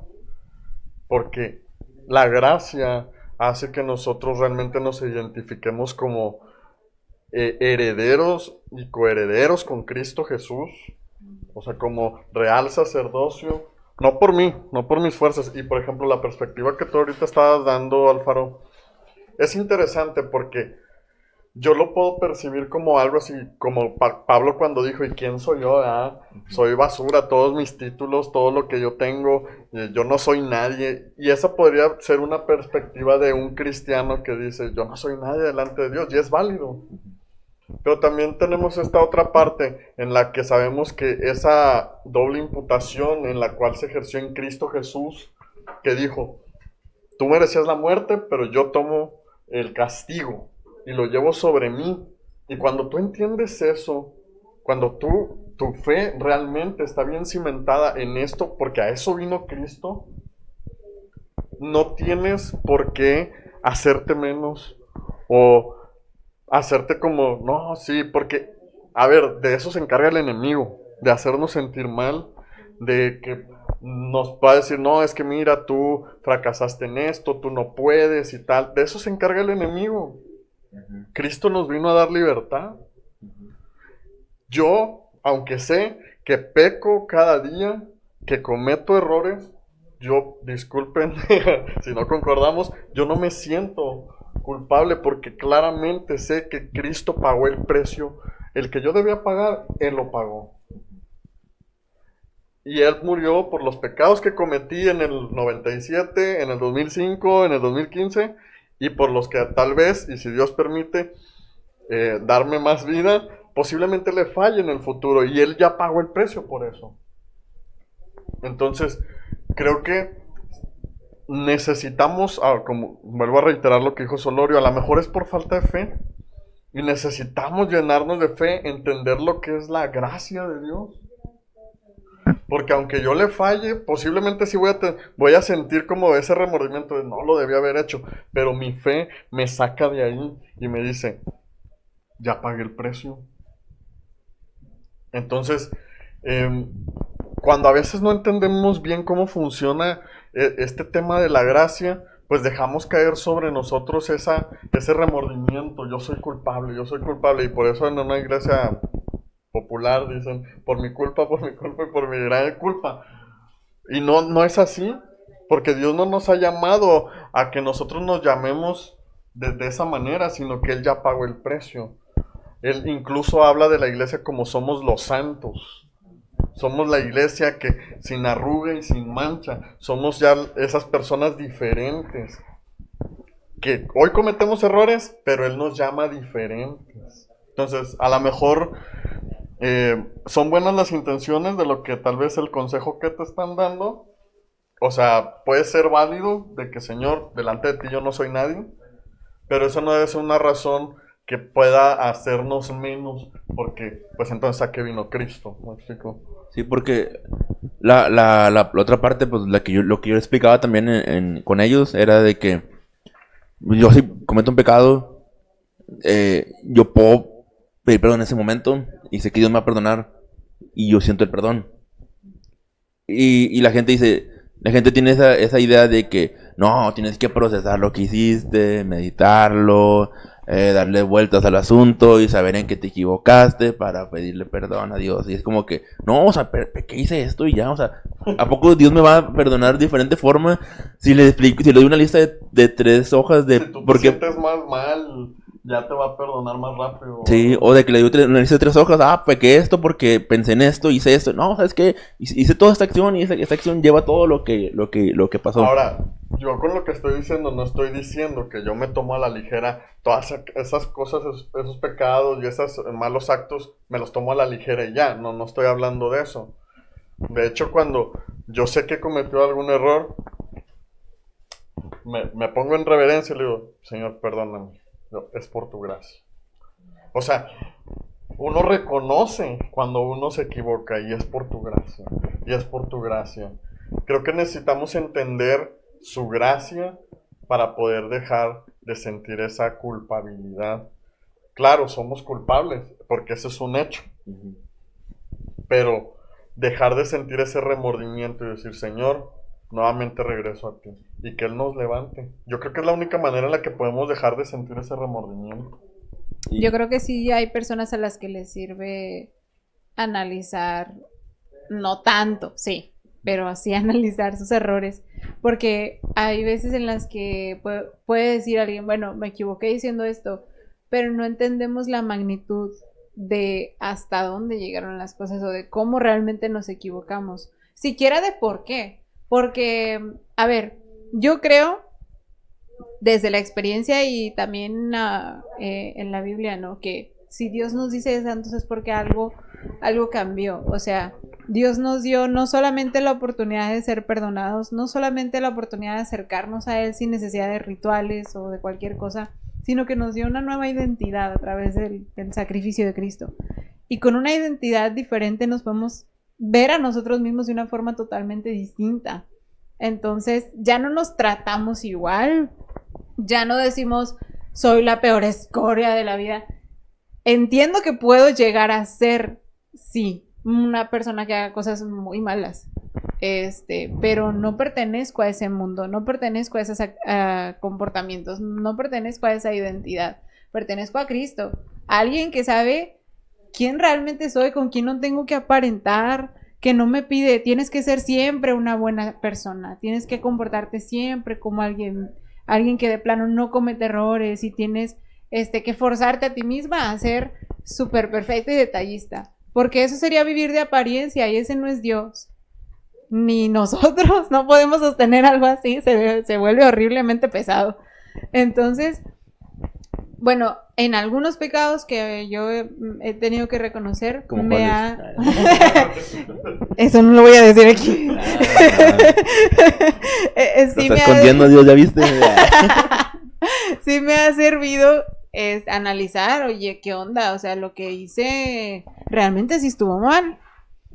porque la gracia hace que nosotros realmente nos identifiquemos como herederos y coherederos con Cristo Jesús, o sea, como real sacerdocio, no por mí, no por mis fuerzas. Y por ejemplo, la perspectiva que tú ahorita estabas dando, Alfaro, es interesante porque yo lo puedo percibir como algo así, como Pablo cuando dijo, ¿y quién soy yo? Soy basura, todos mis títulos, todo lo que yo tengo, yo no soy nadie. Y esa podría ser una perspectiva de un cristiano que dice, yo no soy nadie delante de Dios, y es válido. Pero también tenemos esta otra parte en la que sabemos que esa doble imputación en la cual se ejerció en Cristo Jesús, que dijo, tú merecías la muerte, pero yo tomo el castigo y lo llevo sobre mí. Y cuando tú entiendes eso, cuando tu fe realmente está bien cimentada en esto, porque a eso vino Cristo, no tienes por qué hacerte menos o hacerte como, no, sí, porque, a ver, de eso se encarga el enemigo, de hacernos sentir mal, de que nos va a decir, no, es que mira, tú fracasaste en esto, tú no puedes y tal, de eso se encarga el enemigo. Cristo nos vino a dar libertad. Yo, aunque sé que peco cada día, que cometo errores, yo, disculpen si no concordamos, yo no me siento culpable porque claramente sé que Cristo pagó el precio, el que yo debía pagar, Él lo pagó. Y Él murió por los pecados que cometí en el 97, en el 2005, en el 2015, y por los que tal vez, y si Dios permite, darme más vida, posiblemente le falle en el futuro, y Él ya pagó el precio por eso. Entonces, creo que necesitamos, como vuelvo a reiterar lo que dijo Solorio, a lo mejor es por falta de fe, y necesitamos llenarnos de fe, entender lo que es la gracia de Dios. Porque aunque yo le falle, posiblemente sí voy a sentir como ese remordimiento de no lo debía haber hecho, pero mi fe me saca de ahí y me dice, ya pagué el precio. Entonces, cuando a veces no entendemos bien cómo funciona este tema de la gracia, pues dejamos caer sobre nosotros ese remordimiento, yo soy culpable, y por eso en una iglesia popular dicen, por mi culpa y por mi gran culpa. Y no es así, porque Dios no nos ha llamado a que nosotros nos llamemos de esa manera, sino que Él ya pagó el precio. Él incluso habla de la iglesia como somos los santos. Somos la iglesia que sin arruga y sin mancha, somos ya esas personas diferentes. Que hoy cometemos errores, pero Él nos llama diferentes. Entonces, a lo mejor son buenas las intenciones de lo que tal vez el consejo que te están dando. O sea, puede ser válido de que, Señor, delante de ti yo no soy nadie, pero eso no debe ser una razón que pueda hacernos menos, porque pues entonces ¿a qué vino Cristo? ¿Me explico? Sí, porque la otra parte, pues lo que yo explicaba también con ellos era de que yo si cometo un pecado, yo puedo pedir perdón en ese momento y sé que Dios me va a perdonar y yo siento el perdón. Y la gente dice, la gente tiene esa idea de que no, tienes que procesar lo que hiciste, meditarlo, darle vueltas al asunto y saber en qué te equivocaste para pedirle perdón a Dios. Y es como que, no, o sea, ¿qué hice esto? Y ya, o sea, ¿a poco Dios me va a perdonar de diferente forma si le explico, si le doy una lista de 3 hojas de Si tú te por qué? sientes más mal, ya te va a perdonar más rápido. Sí, o de que le doy una lista de 3 hojas, pequé esto porque pensé en esto, hice esto. No, ¿sabes qué? Hice toda esta acción y esta acción lleva todo lo que pasó. Ahora, yo con lo que estoy diciendo, no estoy diciendo que yo me tomo a la ligera todas esas cosas, esos pecados y esos malos actos, me los tomo a la ligera y ya, no estoy hablando de eso. De hecho, cuando yo sé que cometió algún error, me pongo en reverencia y le digo, Señor, perdóname, es por tu gracia. O sea, uno reconoce cuando uno se equivoca y es por tu gracia, y es por tu gracia. Creo que necesitamos entender su gracia para poder dejar de sentir esa culpabilidad. Claro, somos culpables, porque eso es un hecho. Pero dejar de sentir ese remordimiento y decir, Señor, nuevamente regreso a ti. Y que Él nos levante. Yo creo que es la única manera en la que podemos dejar de sentir ese remordimiento. Yo creo que sí hay personas a las que les sirve analizar, no tanto, sí, pero así analizar sus errores, porque hay veces en las que puede decir alguien, bueno, me equivoqué diciendo esto, pero no entendemos la magnitud de hasta dónde llegaron las cosas o de cómo realmente nos equivocamos, siquiera de por qué, porque, a ver, yo creo desde la experiencia y también en la Biblia, ¿no? Que si Dios nos dice santos es porque algo cambió. O sea, Dios nos dio no solamente la oportunidad de ser perdonados, no solamente la oportunidad de acercarnos a Él sin necesidad de rituales o de cualquier cosa, sino que nos dio una nueva identidad a través del sacrificio de Cristo. Y con una identidad diferente nos podemos ver a nosotros mismos de una forma totalmente distinta. Entonces, ya no nos tratamos igual, ya no decimos, soy la peor escoria de la vida. Entiendo que puedo llegar a ser, sí, una persona que haga cosas muy malas, pero no pertenezco a ese mundo, no pertenezco a esos comportamientos, no pertenezco a esa identidad, pertenezco a Cristo, a alguien que sabe quién realmente soy, con quién no tengo que aparentar, que no me pide, tienes que ser siempre una buena persona, tienes que comportarte siempre como alguien que de plano no comete errores y tienes que forzarte a ti misma a ser súper perfecta y detallista, porque eso sería vivir de apariencia y ese no es Dios. Ni nosotros no podemos sostener algo así, se vuelve horriblemente pesado. Entonces, bueno, en algunos pecados que yo he tenido que reconocer, ¿Cómo me cuáles? Eso no lo voy a decir aquí. Lo Sí está me escondiendo, Dios, ¿ya viste? sí me ha servido analizar, oye, ¿qué onda? O sea, lo que hice realmente sí estuvo mal.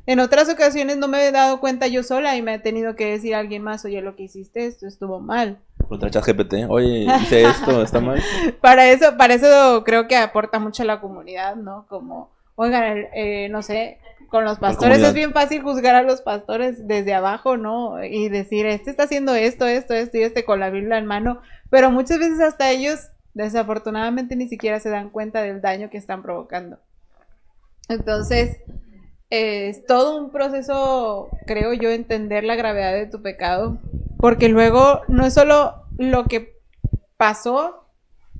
En otras ocasiones no me he dado cuenta yo sola y me ha tenido que decir a alguien más, oye, lo que hiciste, esto estuvo mal. Contra ChatGPT. Oye, hice esto, está mal. Para eso creo que aporta mucho a la comunidad, ¿no? Como, oigan, no sé, con los pastores comunidad. es bien fácil juzgar a los pastores desde abajo, ¿no? Y decir, está haciendo esto, y con la Biblia en mano, pero muchas veces hasta ellos, desafortunadamente, ni siquiera se dan cuenta del daño que están provocando. Entonces, es todo un proceso, creo yo, entender la gravedad de tu pecado, porque luego no es solo lo que pasó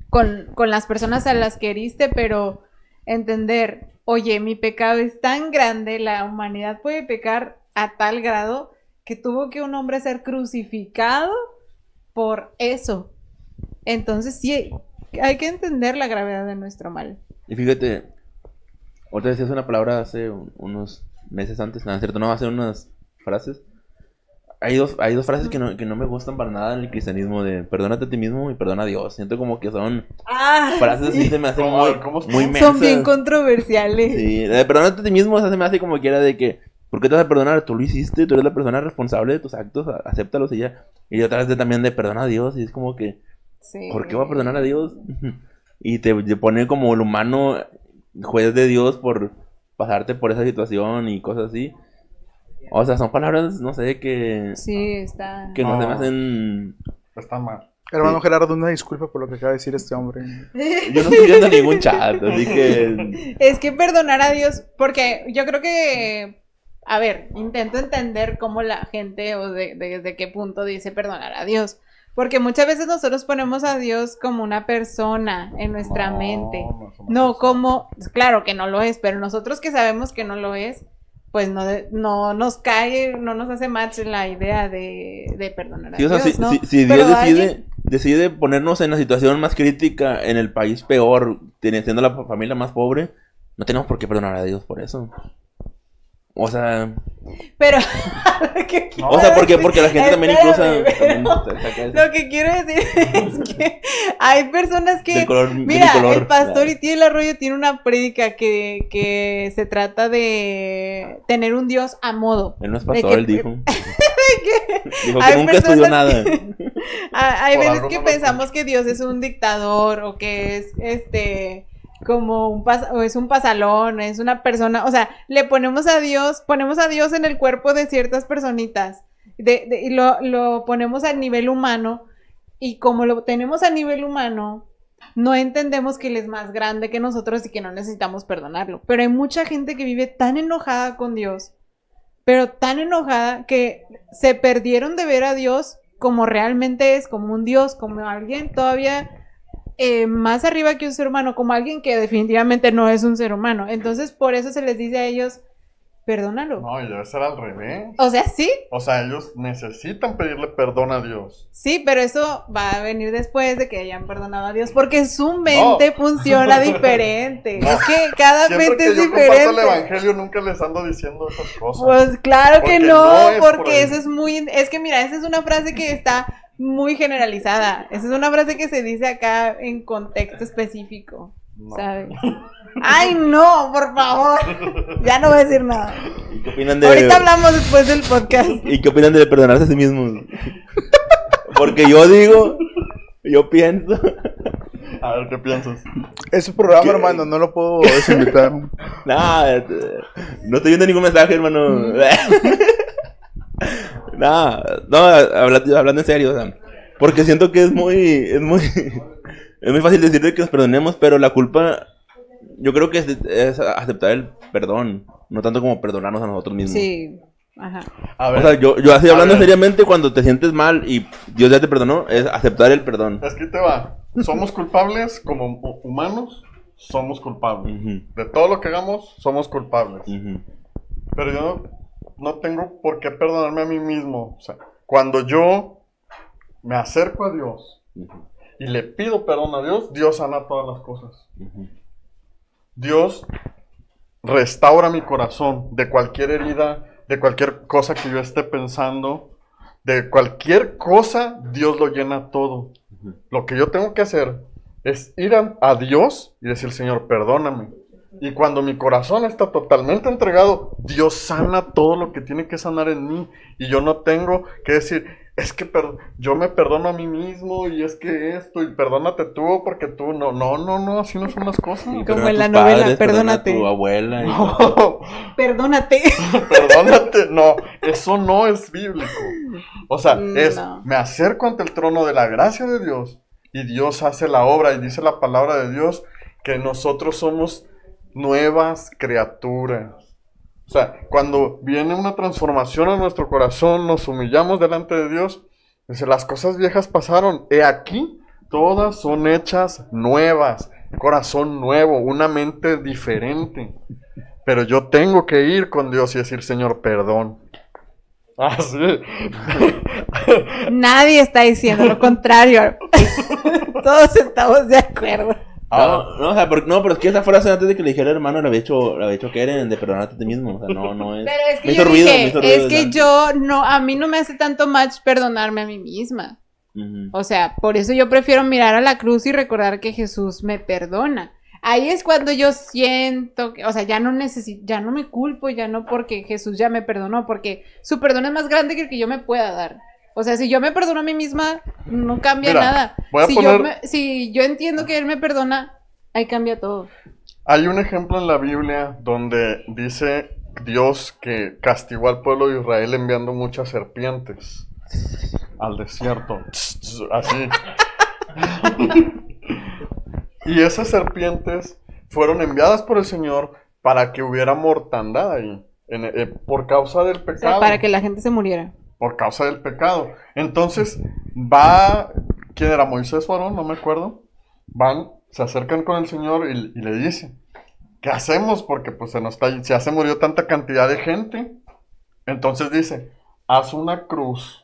con las personas a las que heriste, pero entender, oye, mi pecado es tan grande, la humanidad puede pecar a tal grado que tuvo que un hombre ser crucificado por eso. Entonces sí, hay que entender la gravedad de nuestro mal. Y fíjate, otra vez decías una palabra hace unos meses antes, nada, ¿cierto? No, hace unas frases. Hay dos frases que no me gustan para nada en el cristianismo, de perdónate a ti mismo y perdona a Dios. Siento como que son frases así, se me hacen muy mensas. Son bien controversiales. Sí, perdónate a ti mismo, o sea, se me hace como quiera de que, ¿por qué te vas a perdonar? Tú lo hiciste, tú eres la persona responsable de tus actos, acéptalos y ya. Y otra vez también de perdona a Dios, y es como que, Sí. ¿por qué va a perdonar a Dios? Y te pone como el humano juez de Dios por pasarte por esa situación y cosas así. O sea, son palabras, no sé, que Sí, está. no se me No. hacen... Está mal. Hermano Gerardo, una disculpa por lo que acaba de decir este hombre. Yo no estoy viendo ningún chat, así que... Es que perdonar a Dios, porque yo creo que, a ver, intento entender cómo la gente o desde qué punto dice perdonar a Dios. Porque muchas veces nosotros ponemos a Dios como una persona en nuestra mente. No como, claro que no lo es, pero nosotros que sabemos que no lo es, pues no nos cae, no nos hace match la idea de perdonar a Sí, o sea, Dios, ¿no? si Pero Dios alguien- decide ponernos en la situación más crítica, en el país peor, siendo la familia más pobre, no tenemos por qué perdonar a Dios por eso. O sea, Pero porque la gente también incluso... Espérame, también saca eso. lo que quiero decir es que hay personas que... Del color- Mira, del color, el pastor claro. Itiel Arroyo tiene una prédica que se trata de tener un Dios a modo. Él no es De pastor, que- él dijo. Dijo que hay nunca estudió personas nada. Hay Por veces algo que no lo pensamos que Dios es un dictador o que es como o es un pasalón, es una persona, o sea, ponemos a Dios en el cuerpo de ciertas personitas y lo ponemos a nivel humano y como lo tenemos a nivel humano, no entendemos que Él es más grande que nosotros y que no necesitamos perdonarlo. Pero hay mucha gente que vive tan enojada con Dios, pero tan enojada que se perdieron de ver a Dios como realmente es, como un Dios, como alguien todavía más arriba que un ser humano, como alguien que definitivamente no es un ser humano. Entonces, por eso se les dice a ellos, perdónalo. No, y debe ser al revés. O sea, sí, O sea, ellos necesitan pedirle perdón a Dios. sí, pero eso va a venir después de que hayan perdonado a Dios, porque su mente funciona diferente. No. Es que cada Siempre mente que es yo comparto el diferente. evangelio nunca les ando diciendo esas cosas. Pues claro que Porque no, no es por porque ahí. eso es que mira, esa es una frase que está muy generalizada. Esa es una frase que se dice acá en contexto específico, No. ¿sabes? Ay, no, por favor. Ya no voy a decir nada. ¿Y qué opinan de... Ahorita hablamos después del podcast. ¿Y qué opinan de perdonarse a sí mismos? Porque yo pienso... A ver, ¿qué piensas? Es un programa, ¿Qué? hermano, no lo puedo desinvitar. Nah, no estoy viendo ningún mensaje, hermano. Nah, no, hablando en serio, o sea, porque siento que es muy fácil decirle que nos perdonemos, pero la culpa yo creo que es aceptar el perdón, no tanto como perdonarnos a nosotros mismos. Sí. Ajá. A O ver, sea, yo así a hablando ver. seriamente, cuando te sientes mal y Dios ya te perdonó, es aceptar el perdón. Es que te va. Somos culpables como humanos, somos culpables. Ujú, De todo lo que hagamos, somos culpables. ujú. Pero yo no tengo por qué perdonarme a mí mismo. O sea, cuando yo me acerco a Dios Ujú, y le pido perdón a Dios, Dios sana todas las cosas. ujú. Dios restaura mi corazón de cualquier herida, de cualquier cosa que yo esté pensando, de cualquier cosa, Dios lo llena todo. Lo que yo tengo que hacer es ir a Dios y decir, Señor, perdóname. Y cuando mi corazón está totalmente entregado, Dios sana todo lo que tiene que sanar en mí. Y yo no tengo que decir, es que yo me perdono a mí mismo y es que esto, y perdónate tú porque tú no, así no son las cosas. Y Como perdona a en la tus novela, padres, perdona a perdónate. tu abuela. Y No, Perdónate. perdónate, no, eso no es bíblico. O sea, No. me acerco ante el trono de la gracia de Dios y Dios hace la obra y dice la palabra de Dios que nosotros somos nuevas criaturas. O sea, cuando viene una transformación a nuestro corazón, nos humillamos delante de Dios, dice, las cosas viejas pasaron, he aquí, todas son hechas nuevas, corazón nuevo, una mente diferente. Pero yo tengo que ir con Dios y decir, Señor, perdón. Ah, sí. Nadie está diciendo lo contrario. Todos estamos de acuerdo. no, o sea, pero es que esa frase antes de que le dijera el hermano la había hecho Keren de perdonarte a ti mismo. O sea, no es. Pero es que Me yo hizo ruido, dije, me hizo ruido es que delante. yo no, a mí no me hace tanto match perdonarme a mí misma. Ujú. O sea, por eso yo prefiero mirar a la cruz y recordar que Jesús me perdona. Ahí es cuando yo siento que, o sea, ya no necesito, ya no me culpo, ya no porque Jesús ya me perdonó, porque su perdón es más grande que el que yo me pueda dar. O sea, si yo me perdono a mí misma, no cambia Mira, nada. voy a poner- Si yo entiendo que Él me perdona, ahí cambia todo. Hay un ejemplo en la Biblia donde dice Dios que castigó al pueblo de Israel enviando muchas serpientes al desierto. Así. Y esas serpientes fueron enviadas por el Señor para que hubiera mortandad ahí, por causa del O sea, pecado. para que la gente se muriera. Por causa del pecado. Entonces, va, ¿quién era? Moisés o Aarón, no me acuerdo. Van, se acercan con el Señor y le dicen, ¿qué hacemos? Porque pues ya se murió tanta cantidad de gente. Entonces dice, haz una cruz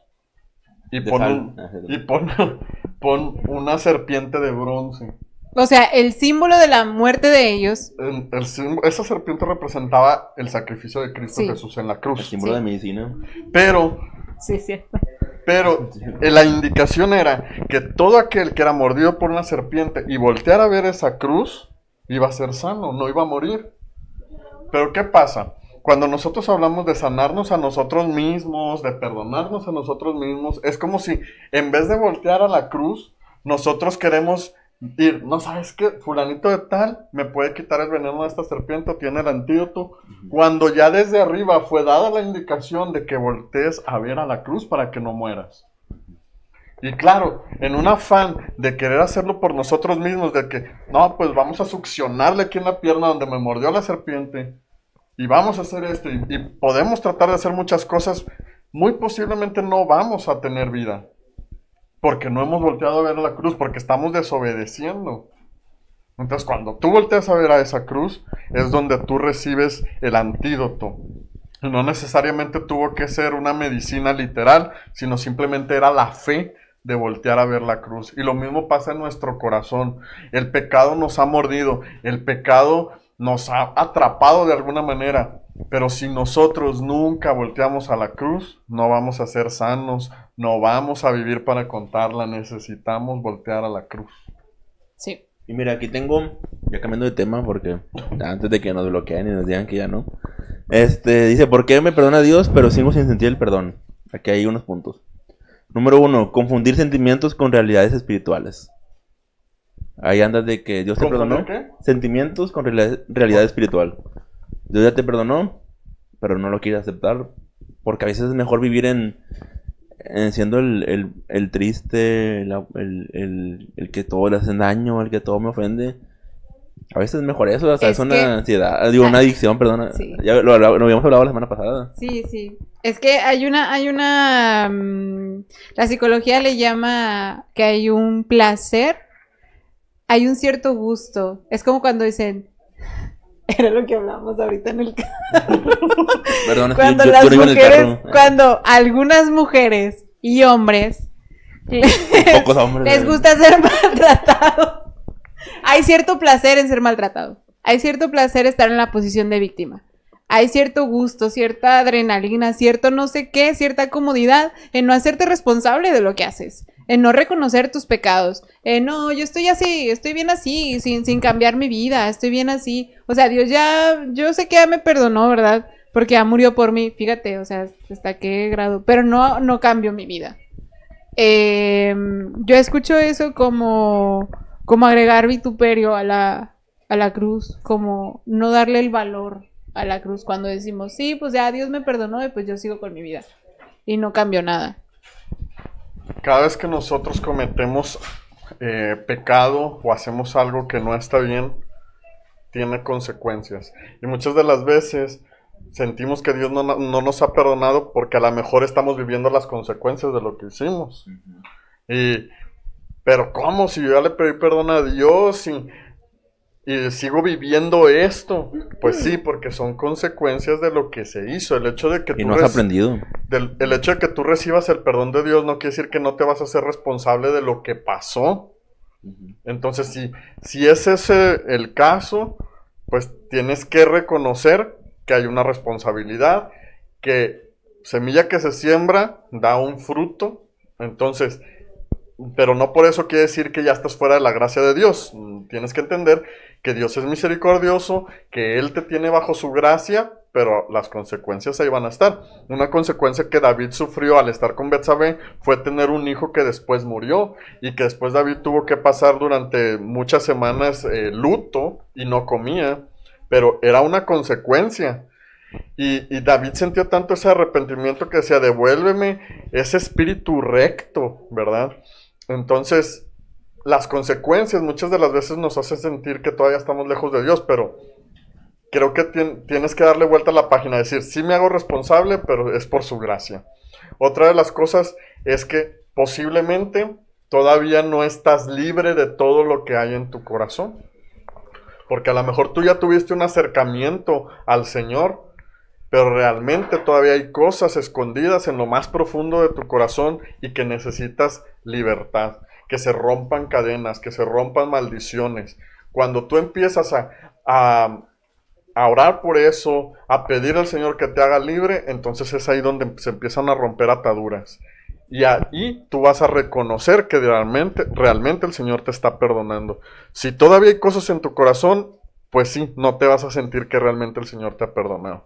y De pon, sal. pon una serpiente de bronce. O sea, el símbolo de la muerte de ellos. Esa serpiente representaba el sacrificio de Cristo Sí. Jesús en la El cruz. símbolo Sí. de medicina. Pero Sí, es cierto. la indicación era que todo aquel que era mordido por una serpiente y volteara a ver esa cruz, iba a ser sano, no iba a morir. Pero ¿qué pasa? Cuando nosotros hablamos de sanarnos a nosotros mismos, de perdonarnos a nosotros mismos, es como si en vez de voltear a la cruz, nosotros queremos ir, no sabes qué, fulanito de tal me puede quitar el veneno de esta serpiente, tiene el antídoto, cuando ya desde arriba fue dada la indicación de que voltees a ver a la cruz para que no mueras. Y claro, en un afán de querer hacerlo por nosotros mismos, de que, no, pues vamos a succionarle aquí en la pierna donde me mordió la serpiente, y vamos a hacer esto, y podemos tratar de hacer muchas cosas, muy posiblemente no vamos a tener vida. Porque no hemos volteado a ver a la cruz, porque estamos desobedeciendo. Entonces, cuando tú volteas a ver a esa cruz, es donde tú recibes el antídoto. Y no necesariamente tuvo que ser una medicina literal, sino simplemente era la fe de voltear a ver la cruz. Y lo mismo pasa en nuestro corazón. El pecado nos ha mordido, el pecado nos ha atrapado de alguna manera. Pero si nosotros nunca volteamos a la cruz, no vamos a ser sanos, no vamos a vivir para contarla, necesitamos voltear a la cruz. Sí. Y mira, aquí tengo, ya cambiando de tema, porque antes de que nos bloqueen y nos digan que ya no. Dice, ¿por qué me perdona Dios, pero sigo sin sentir el perdón? Aquí hay unos puntos. Número 1, confundir sentimientos con realidades espirituales. Ahí andas de que Dios te ¿Confundir perdonó. qué? Sentimientos con realidad espiritual. Dios ya te perdonó, pero no lo quieres aceptar. Porque a veces es mejor vivir en siendo el triste, el que todo le hace daño, el que todo me ofende. A veces es mejor eso, o sea, Es es una que- ansiedad, digo, una adicción, perdona. Sí. Ya lo habíamos hablado la semana pasada. Sí, sí. Es que la psicología le llama que hay un placer, hay un cierto gusto. Es como cuando dicen, era lo que hablábamos ahorita en el carro. Perdón, es que Cuando yo las no iba en el mujeres, carro. cuando algunas mujeres y hombres Pocos hombres. les gusta ser maltratados. Hay cierto placer en ser maltratado. Hay cierto placer estar en la posición de víctima. Hay cierto gusto, cierta adrenalina, cierto no sé qué, cierta comodidad en no hacerte responsable de lo que haces, en no reconocer tus pecados, no, yo estoy así, estoy bien así, sin cambiar mi vida, estoy bien así. O sea, Dios ya, yo sé que ya me perdonó, ¿verdad? Porque ya murió por mí, fíjate, o sea, hasta qué grado, pero no cambio mi vida. Yo escucho eso como agregar vituperio a la cruz, como no darle el valor a la cruz cuando decimos, sí, pues ya Dios me perdonó y pues yo sigo con mi vida y no cambio nada. Cada vez que nosotros cometemos pecado o hacemos algo que no está bien, tiene consecuencias. Y muchas de las veces sentimos que Dios no nos ha perdonado porque a lo mejor estamos viviendo las consecuencias de lo que hicimos. Pero ¿cómo? Si yo ya le pedí perdón a Dios y sigo viviendo esto. Pues sí, porque son consecuencias de lo que se hizo. El hecho de que Y no has aprendido. el hecho de que tú recibas el perdón de Dios no quiere decir que no te vas a hacer responsable de lo que pasó. Entonces, si es ese el caso, pues tienes que reconocer que hay una responsabilidad, que semilla que se siembra da un fruto. Entonces, pero no por eso quiere decir que ya estás fuera de la gracia de Dios. Tienes que entender que Dios es misericordioso, que Él te tiene bajo su gracia, pero las consecuencias ahí van a estar. Una consecuencia que David sufrió al estar con Betsabé fue tener un hijo que después murió, y que después David tuvo que pasar durante muchas semanas luto y no comía, pero era una consecuencia. Y David sintió tanto ese arrepentimiento que decía, devuélveme ese espíritu recto, ¿verdad? Entonces, las consecuencias muchas de las veces nos hacen sentir que todavía estamos lejos de Dios, pero creo que tienes que darle vuelta a la página, decir, sí me hago responsable, pero es por su gracia. Otra de las cosas es que posiblemente todavía no estás libre de todo lo que hay en tu corazón, porque a lo mejor tú ya tuviste un acercamiento al Señor, pero realmente todavía hay cosas escondidas en lo más profundo de tu corazón y que necesitas libertad, que se rompan cadenas, que se rompan maldiciones. Cuando tú empiezas a orar por eso, a pedir al Señor que te haga libre, entonces es ahí donde se empiezan a romper ataduras. Y ahí tú vas a reconocer que realmente el Señor te está perdonando. Si todavía hay cosas en tu corazón, pues sí, no te vas a sentir que realmente el Señor te ha perdonado.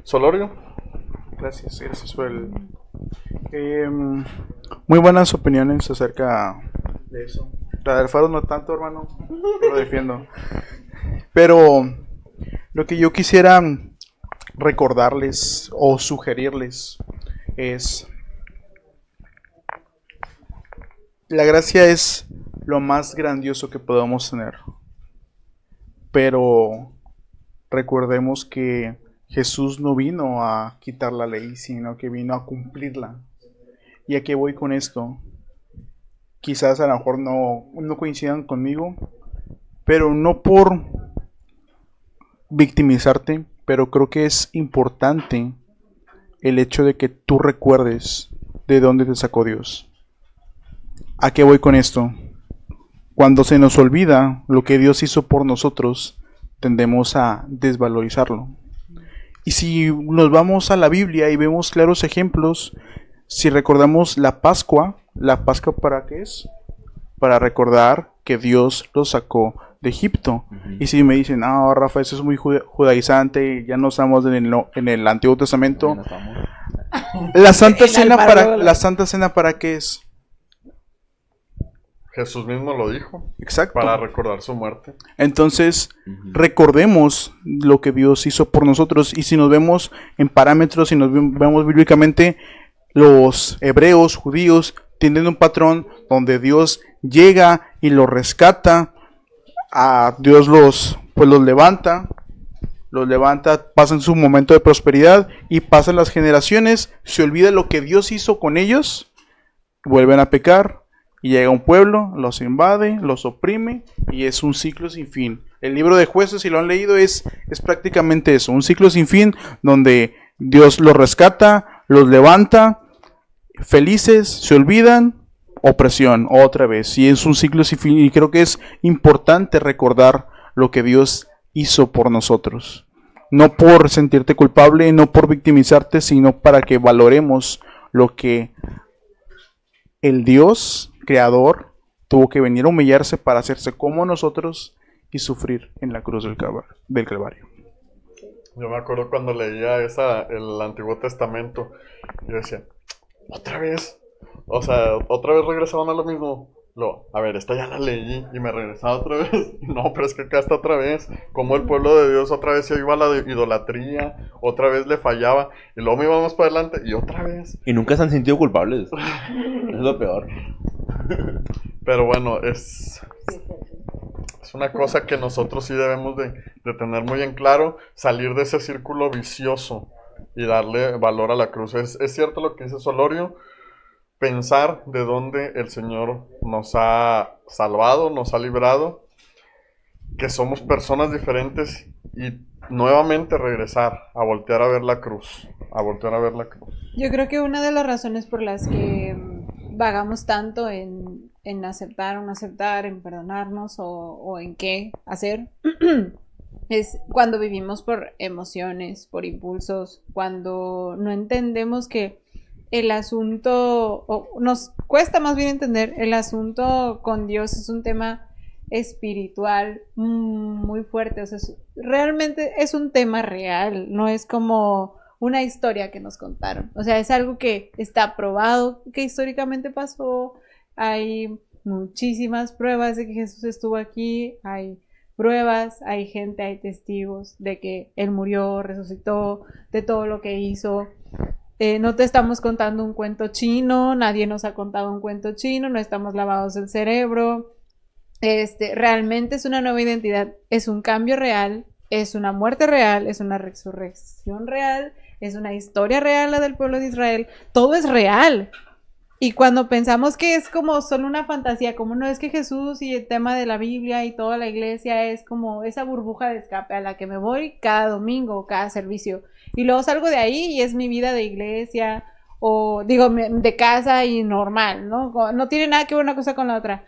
Solorio. Gracias por muy buenas opiniones acerca de eso. La del Faro no tanto, hermano, yo lo defiendo. Pero lo que yo quisiera recordarles o sugerirles es: la gracia es lo más grandioso que podemos tener, pero recordemos que Jesús no vino a quitar la ley, sino que vino a cumplirla. ¿Y a qué voy con esto? Quizás a lo mejor no coincidan conmigo, pero no por victimizarte, pero creo que es importante el hecho de que tú recuerdes de dónde te sacó Dios. ¿A qué voy con esto? Cuando se nos olvida lo que Dios hizo por nosotros, tendemos a desvalorizarlo. Y si nos vamos a la Biblia y vemos claros ejemplos, si recordamos la Pascua ¿para qué es? Para recordar que Dios los sacó de Egipto. Y si me dicen, Rafa, eso es muy judaizante, ya no estamos en el Antiguo Testamento. La Santa Cena, ¿para qué es? Jesús mismo lo dijo. Exacto. Para recordar su muerte. Entonces, recordemos lo que Dios hizo por nosotros. Y si nos vemos en parámetros, si nos vemos bíblicamente, los hebreos, judíos, tienen un patrón donde Dios llega y lo rescata a Dios los levanta, pasan su momento de prosperidad y pasan las generaciones, se olvida lo que Dios hizo con ellos, vuelven a pecar y llega un pueblo, los invade, los oprime y es un ciclo sin fin. El libro de Jueces, si lo han leído, es prácticamente eso, un ciclo sin fin donde Dios los rescata, los levanta, felices, se olvidan, opresión, otra vez. Y es un ciclo sin fin y creo que es importante recordar lo que Dios hizo por nosotros. No por sentirte culpable, no por victimizarte, sino para que valoremos lo que el Dios creador tuvo que venir a humillarse para hacerse como nosotros y sufrir en la cruz del Calvario. Yo me acuerdo cuando leía el Antiguo Testamento, yo decía, ¿otra vez? O sea, ¿otra vez regresaban a lo mismo? A ver, esta ya la leí y me regresaba otra vez. No, pero es que acá está otra vez. Como el pueblo de Dios otra vez se iba a la idolatría, otra vez le fallaba, y luego me íbamos para adelante y otra vez. Y nunca se han sentido culpables. Es lo peor. Pero bueno, es una cosa que nosotros sí debemos de tener muy en claro, salir de ese círculo vicioso y darle valor a la cruz. Es cierto lo que dice Solorio, pensar de dónde el Señor nos ha salvado, nos ha librado, que somos personas diferentes y nuevamente regresar a voltear a ver la cruz, Yo creo que una de las razones por las que vagamos tanto en aceptar o no aceptar, en perdonarnos o en qué hacer, es cuando vivimos por emociones, por impulsos, cuando no entendemos que el asunto, o nos cuesta más bien entender, el asunto con Dios es un tema espiritual muy fuerte, o sea, realmente es un tema real, no es como una historia que nos contaron, o sea, es algo que está probado, que históricamente pasó, hay muchísimas pruebas de que Jesús estuvo aquí, hay pruebas, hay gente, hay testigos de que Él murió, resucitó, de todo lo que hizo. No te estamos contando un cuento chino, nadie nos ha contado un cuento chino, no estamos lavados el cerebro. Realmente es una nueva identidad, es un cambio real, es una muerte real, es una resurrección real, es una historia real la del pueblo de Israel, todo es real. Y cuando pensamos que es como solo una fantasía, como no es que Jesús y el tema de la Biblia y toda la iglesia es como esa burbuja de escape a la que me voy cada domingo, cada servicio. Y luego salgo de ahí y es mi vida de iglesia o digo de casa y normal, ¿no? No tiene nada que ver una cosa con la otra.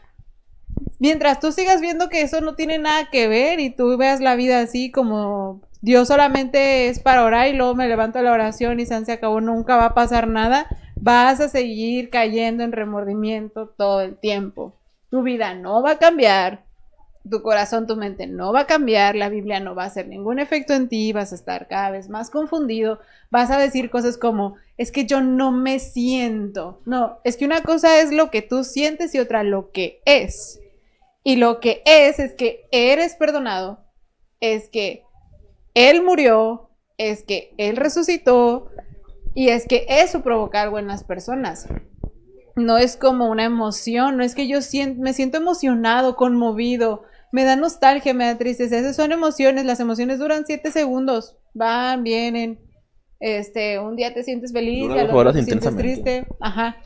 Mientras tú sigas viendo que eso no tiene nada que ver y tú veas la vida así como Dios solamente es para orar y luego me levanto a la oración y se acabó, nunca va a pasar nada, vas a seguir cayendo en remordimiento todo el tiempo. Tu vida no va a cambiar, tu corazón, tu mente no va a cambiar, la Biblia no va a hacer ningún efecto en ti, vas a estar cada vez más confundido, vas a decir cosas como, es que yo no me siento. No, es que una cosa es lo que tú sientes y otra lo que es. Y lo que es que eres perdonado, es que Él murió, es que Él resucitó y es que eso provoca algo en las personas. No es como una emoción, no es que yo me siento emocionado, conmovido, me da nostalgia, me da tristeza. Esas son emociones, las emociones duran 7 segundos, van, vienen. Un día te sientes feliz, y al otro te sientes triste. Ajá.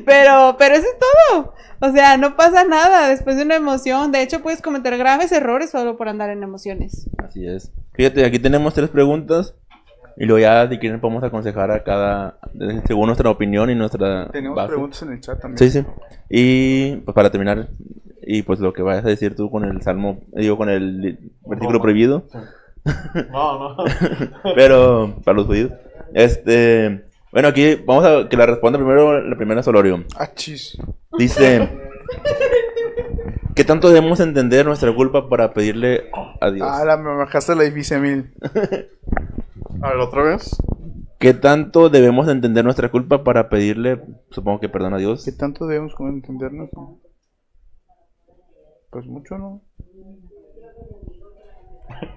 Pero eso es todo. O sea, no pasa nada después de una emoción. De hecho, puedes cometer graves errores solo por andar en emociones. Así es. Fíjate, aquí tenemos 3 preguntas. Y luego ya, si quieren, podemos aconsejar a cada, según nuestra opinión y nuestra Tenemos base. preguntas en el chat también. Sí, sí. Y pues para terminar, y pues lo que vayas a decir tú con el salmo, con el versículo prohibido. Sí. No. Pero, para los judíos. Bueno, aquí vamos a que la responda primero la primera Solorio. Chis. Dice: ¿qué tanto debemos entender nuestra culpa para pedirle a Dios? Me bajaste la difícil 1000. A ver, otra vez. ¿Qué tanto debemos entender nuestra culpa para pedirle, supongo que perdón a Dios? ¿Qué tanto debemos entendernos? Pues mucho, ¿no?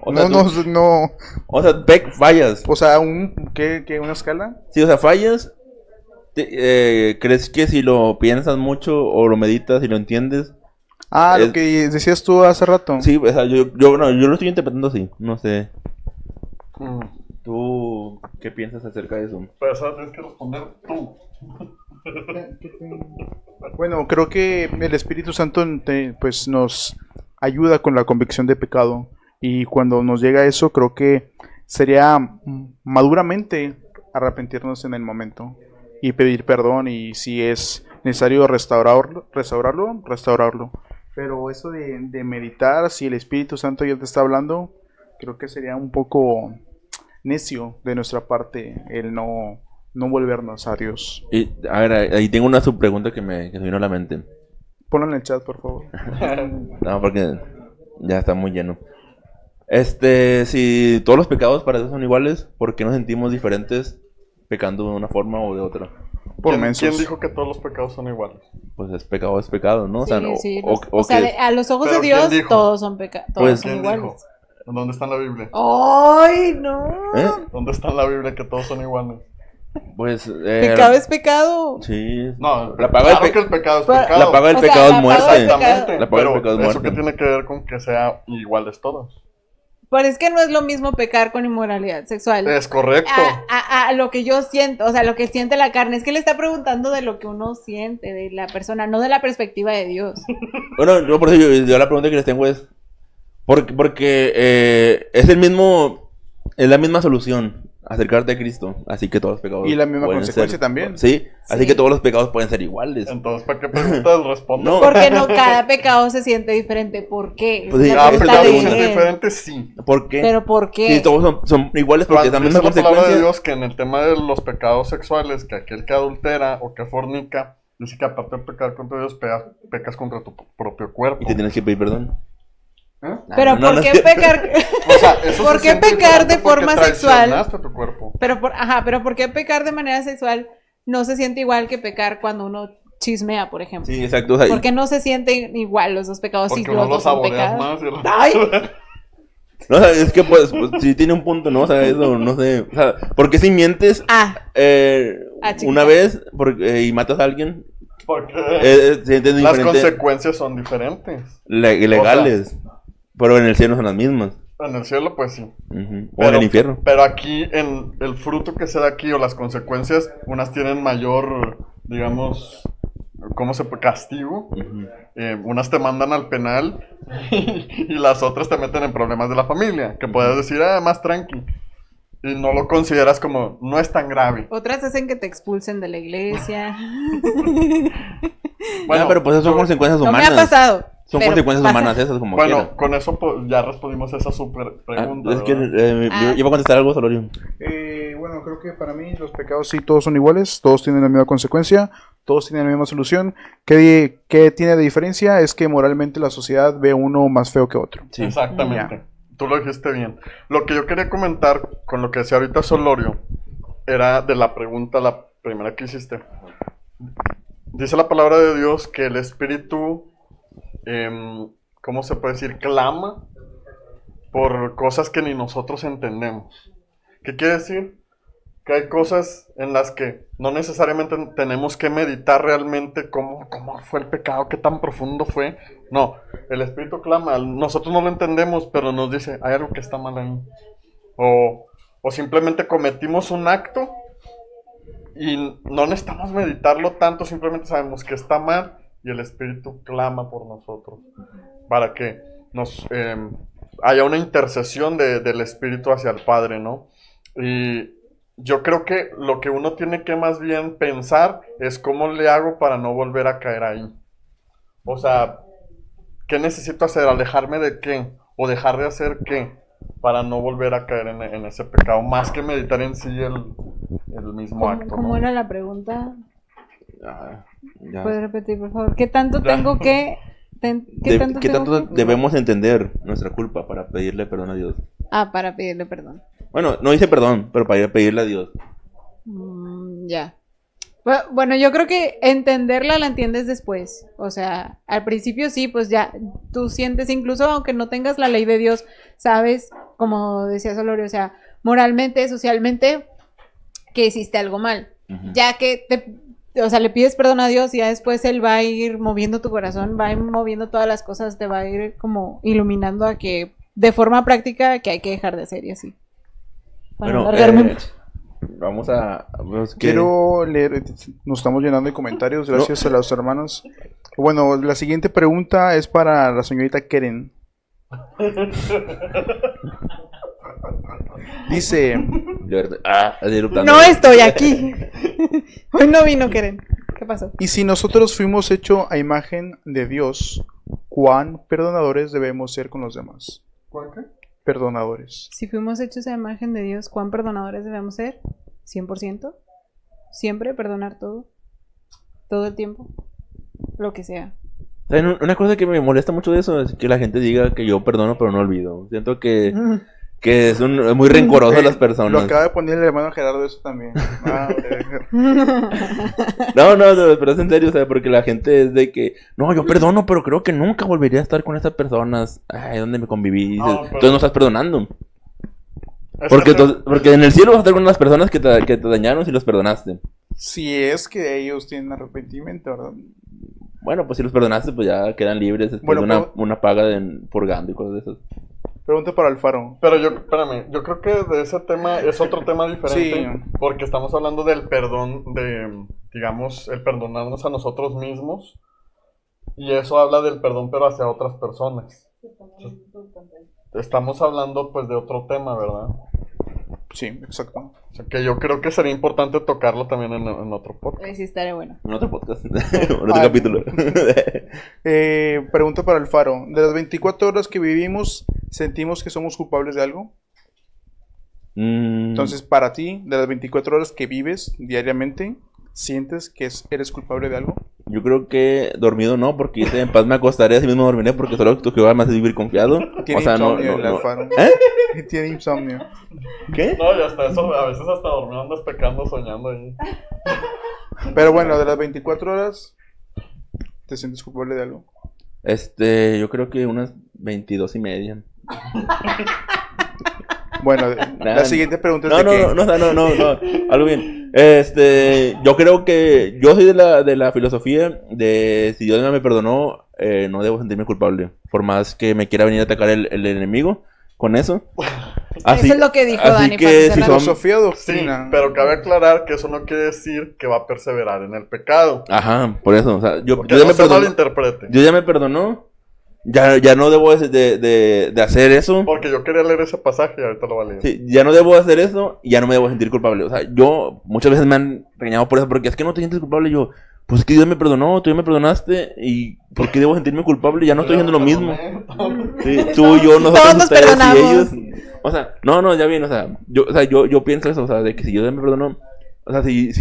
O sea, No. O sea, fallas. O sea, ¿qué? ¿Una escala? Sí, o sea, fallas. ¿Crees que si lo piensas mucho o lo meditas y lo entiendes, Lo Es- que decías tú hace rato. Sí, o sea, yo lo estoy interpretando así. No sé. Mm. ¿Tú qué piensas acerca de eso? Pero eso tienes que responder tú. Bueno, creo que el Espíritu Santo pues nos ayuda con la convicción de pecado y cuando nos llega eso creo que sería maduramente arrepentirnos en el momento y pedir perdón y si es necesario restaurarlo. Pero eso de meditar, si el Espíritu Santo ya te está hablando, creo que sería un poco necio de nuestra parte el no volvernos a Dios. Y, a ver, ahí tengo una subpregunta que me vino a la mente. Ponlo en el chat, por favor. No, porque ya está muy lleno. Si todos los pecados para Dios son iguales, ¿por qué nos sentimos diferentes pecando de una forma o de otra? Por ¿Quién mensos. dijo que todos los pecados son iguales? Pues es pecado, ¿no? O sea, no, Sí, o que a los ojos de ¿Pero quién Dios dijo? todos son pecados, todos Pues, son ¿Quién iguales. dijo? ¿Dónde está en la Biblia? ¡Ay, no! ¿Eh? ¿Dónde está en la Biblia que todos son iguales? Pues Pecado es pecado. sí. No, La paga del claro que el pecado es Pero- pecado. La paga del O sea, pecado es la paga muerte. del pecado- Exactamente. La paga del Pero pecado es ¿eso muerte. qué tiene que ver con que sean iguales todos? Pero es que no es lo mismo pecar con inmoralidad sexual. Es correcto. A lo que yo siento, o sea, lo que siente la carne. Es que le está preguntando de lo que uno siente, de la persona, no de la perspectiva de Dios. Bueno, yo por eso yo la pregunta que les tengo es porque es la misma solución, acercarte a Cristo, así que todos los pecados Y la misma pueden consecuencia ser- también. Sí, así Sí. que todos los pecados pueden ser iguales. Entonces, ¿para qué preguntas? Responde. No. Porque no cada pecado se siente diferente. ¿Por qué? Pues sí, Es la Ah, pregunta pero de es él. diferente, sí. ¿Por qué? Pero ¿por qué? Sí, todos son iguales porque es la misma Dice la palabra de consecuencia. Dios que en el tema de los pecados sexuales, que aquel que adultera o que fornica, dice que aparte de pecar contra Dios, pecas contra tu propio cuerpo. Y te tienes que pedir perdón. ¿Eh? Pero No, ¿por no qué es que- pecar? O sea, eso ¿Por se qué siente pecar de diferente porque forma sexual? traicionaste tu cuerpo. Pero ¿por qué pecar de manera sexual no se siente igual que pecar cuando uno chismea, por ejemplo? Sí, exacto. O sea, ¿Por qué no se sienten igual los dos pecados si Porque los uno lo dos son saboreas pecados? más. Y el- ¡Ay! no, o sea, es que pues sí tiene un punto, ¿no? O sea, eso, no sé. O sea, ¿por qué si mientes Chiquita. una vez y matas a alguien? Porque Sientes las diferente consecuencias son diferentes. legales. Pero en el cielo son las mismas. En el cielo, pues sí. Ujú. O en el infierno. Pero aquí, en el fruto que se da aquí o las consecuencias, unas tienen mayor, digamos, ¿cómo se puede? Castigo. Ujú. Unas te mandan al penal y las otras te meten en problemas de la familia. Que puedes decir, más tranqui. Y no lo consideras como, no es tan grave. Otras hacen que te expulsen de la iglesia. Bueno, pero pues eso son consecuencias No me humanas. ha pasado. Son pero consecuencias pasa. humanas esas, como Bueno, quiera. con eso pues, ya respondimos esa super pregunta. Es que ¿verdad? yo iba a contestar algo, Solorio. Bueno, creo que para mí los pecados sí todos son iguales, todos tienen la misma consecuencia, todos tienen la misma solución. ¿Qué tiene de diferencia? Es que moralmente la sociedad ve uno más feo que otro. Sí. Exactamente. Tú lo dijiste bien. Lo que yo quería comentar con lo que decía ahorita Solorio era de la pregunta, la primera que hiciste. Dice la palabra de Dios que el Espíritu, ¿cómo se puede decir? Clama por cosas que ni nosotros entendemos. ¿Qué quiere decir? Que hay cosas en las que no necesariamente tenemos que meditar realmente cómo fue el pecado, qué tan profundo fue. No, el Espíritu clama, nosotros no lo entendemos, pero nos dice, hay algo que está mal ahí. O simplemente cometimos un acto y no necesitamos meditarlo tanto, simplemente sabemos que está mal y el Espíritu clama por nosotros para que nos haya una intercesión del Espíritu hacia el Padre, ¿no? Y yo creo que lo que uno tiene que más bien pensar es cómo le hago para no volver a caer ahí. O sea, ¿qué necesito hacer? ¿Alejarme de qué? ¿O dejar de hacer qué? Para no volver a caer en ese pecado, más que meditar en sí el mismo acto, ¿Cómo ¿no? era la pregunta? Ah, ya. ¿Puedes repetir, por favor? ¿Qué tanto Ya. tengo que...? ¿Qué tanto que- debemos entender nuestra culpa para pedirle perdón a Dios? Para pedirle perdón. Bueno, no dice perdón, pero para pedirle a Dios. Ya. Bueno, yo creo que entenderla la entiendes después. O sea, al principio sí, pues ya tú sientes, incluso aunque no tengas la ley de Dios, sabes, como decía Solorio, o sea, moralmente, socialmente, que hiciste algo mal. Ujú. Ya que o sea, le pides perdón a Dios y ya después Él va a ir moviendo tu corazón, va a ir moviendo todas las cosas, te va a ir como iluminando a que de forma práctica que hay que dejar de hacer y así. Para no alargarme mucho. Vamos a... pues, ¿qué? Quiero leer, nos estamos llenando de comentarios, gracias a los hermanos. Bueno, la siguiente pregunta es para la señorita Keren. Dice, Eruptando. No estoy aquí. Hoy no vino Keren. ¿Qué pasó? y si nosotros fuimos hechos a imagen de Dios, ¿cuán perdonadores debemos ser con los demás? ¿Cuál qué? Perdonadores. Si fuimos hechos a imagen de Dios, ¿cuán perdonadores debemos ser? 100%. Siempre perdonar todo. Todo el tiempo. Lo que sea. ¿Saben? Una cosa que me molesta mucho de eso es que la gente diga que yo perdono pero no olvido. Siento que es muy rencoroso a las Lo personas. acaba de poner el hermano Gerardo eso también. No, pero es en serio, o sea, porque la gente es de que, no, yo perdono, pero creo que nunca volvería a estar con esas personas. Ay, ¿dónde me conviví? No, pero- Entonces no estás perdonando. Es Porque, que- porque en el cielo vas a estar con las personas que te dañaron si los perdonaste. Si es que ellos tienen arrepentimiento, ¿verdad? Bueno, pues si los perdonaste, pues ya quedan libres después Bueno, de una paga de purgando y cosas de esas. Pregunta para Alfaro. Pero espérame, yo creo que de ese tema es otro tema diferente. Sí. Porque estamos hablando del perdón, digamos, el perdonarnos a nosotros mismos. Y eso habla del perdón, pero hacia otras personas. Estamos hablando, pues, de otro tema, ¿verdad? Sí, exacto. O sea, que yo creo que sería importante tocarlo también en otro podcast. Hoy sí estaré bueno. En otro podcast, en otro Ah. capítulo. Pregunta para Alfaro. De las 24 horas que vivimos, ¿sentimos que somos culpables de algo? Entonces, para ti, de las 24 horas que vives diariamente, ¿sientes que eres culpable de algo? Yo creo que dormido no, porque dice, en paz me acostaré, así mismo dormiré, porque solo tu Jehová me hace vivir confiado. Tiene O sea, no, insomnio no, el no. Alfaro. ¿Eh? Tiene insomnio. ¿Qué? No, y hasta eso, a veces hasta dormido andas pecando, soñando ahí. Pero bueno, de las 24 horas, ¿te sientes culpable de algo? Yo creo que unas 22:30. Bueno, Nah, la siguiente pregunta es No, de no, qué. no, algo bien. Yo creo que yo soy de la filosofía de si Dios me perdonó, no debo sentirme culpable. Por más que me quiera venir a atacar el enemigo con eso. Eso es lo que dijo así Dani, que para si cerrar. son- Filosofía o Sí, doctrina. pero cabe aclarar que eso no quiere decir que va a perseverar en el pecado. Ajá, por eso. O sea, Porque Dios ya no me se perdonó. malinterprete. Dios ya me perdonó. Ya no debo de hacer eso. Porque yo quería leer ese pasaje y ahorita lo voy a leer. Sí, ya no debo hacer eso y ya no me debo sentir culpable. O sea, yo muchas veces me han regañado por eso, porque es que no te sientes culpable. Y yo, pues es que Dios me perdonó, tú ya me perdonaste. ¿Y por qué debo sentirme culpable? Ya no estoy haciendo lo mismo. Sí, tú, yo, nosotros, Todos nos ustedes perdonamos. y ellos. O sea, no, ya bien, o sea, yo pienso eso, o sea, de que si Dios ya me perdonó, o sea, si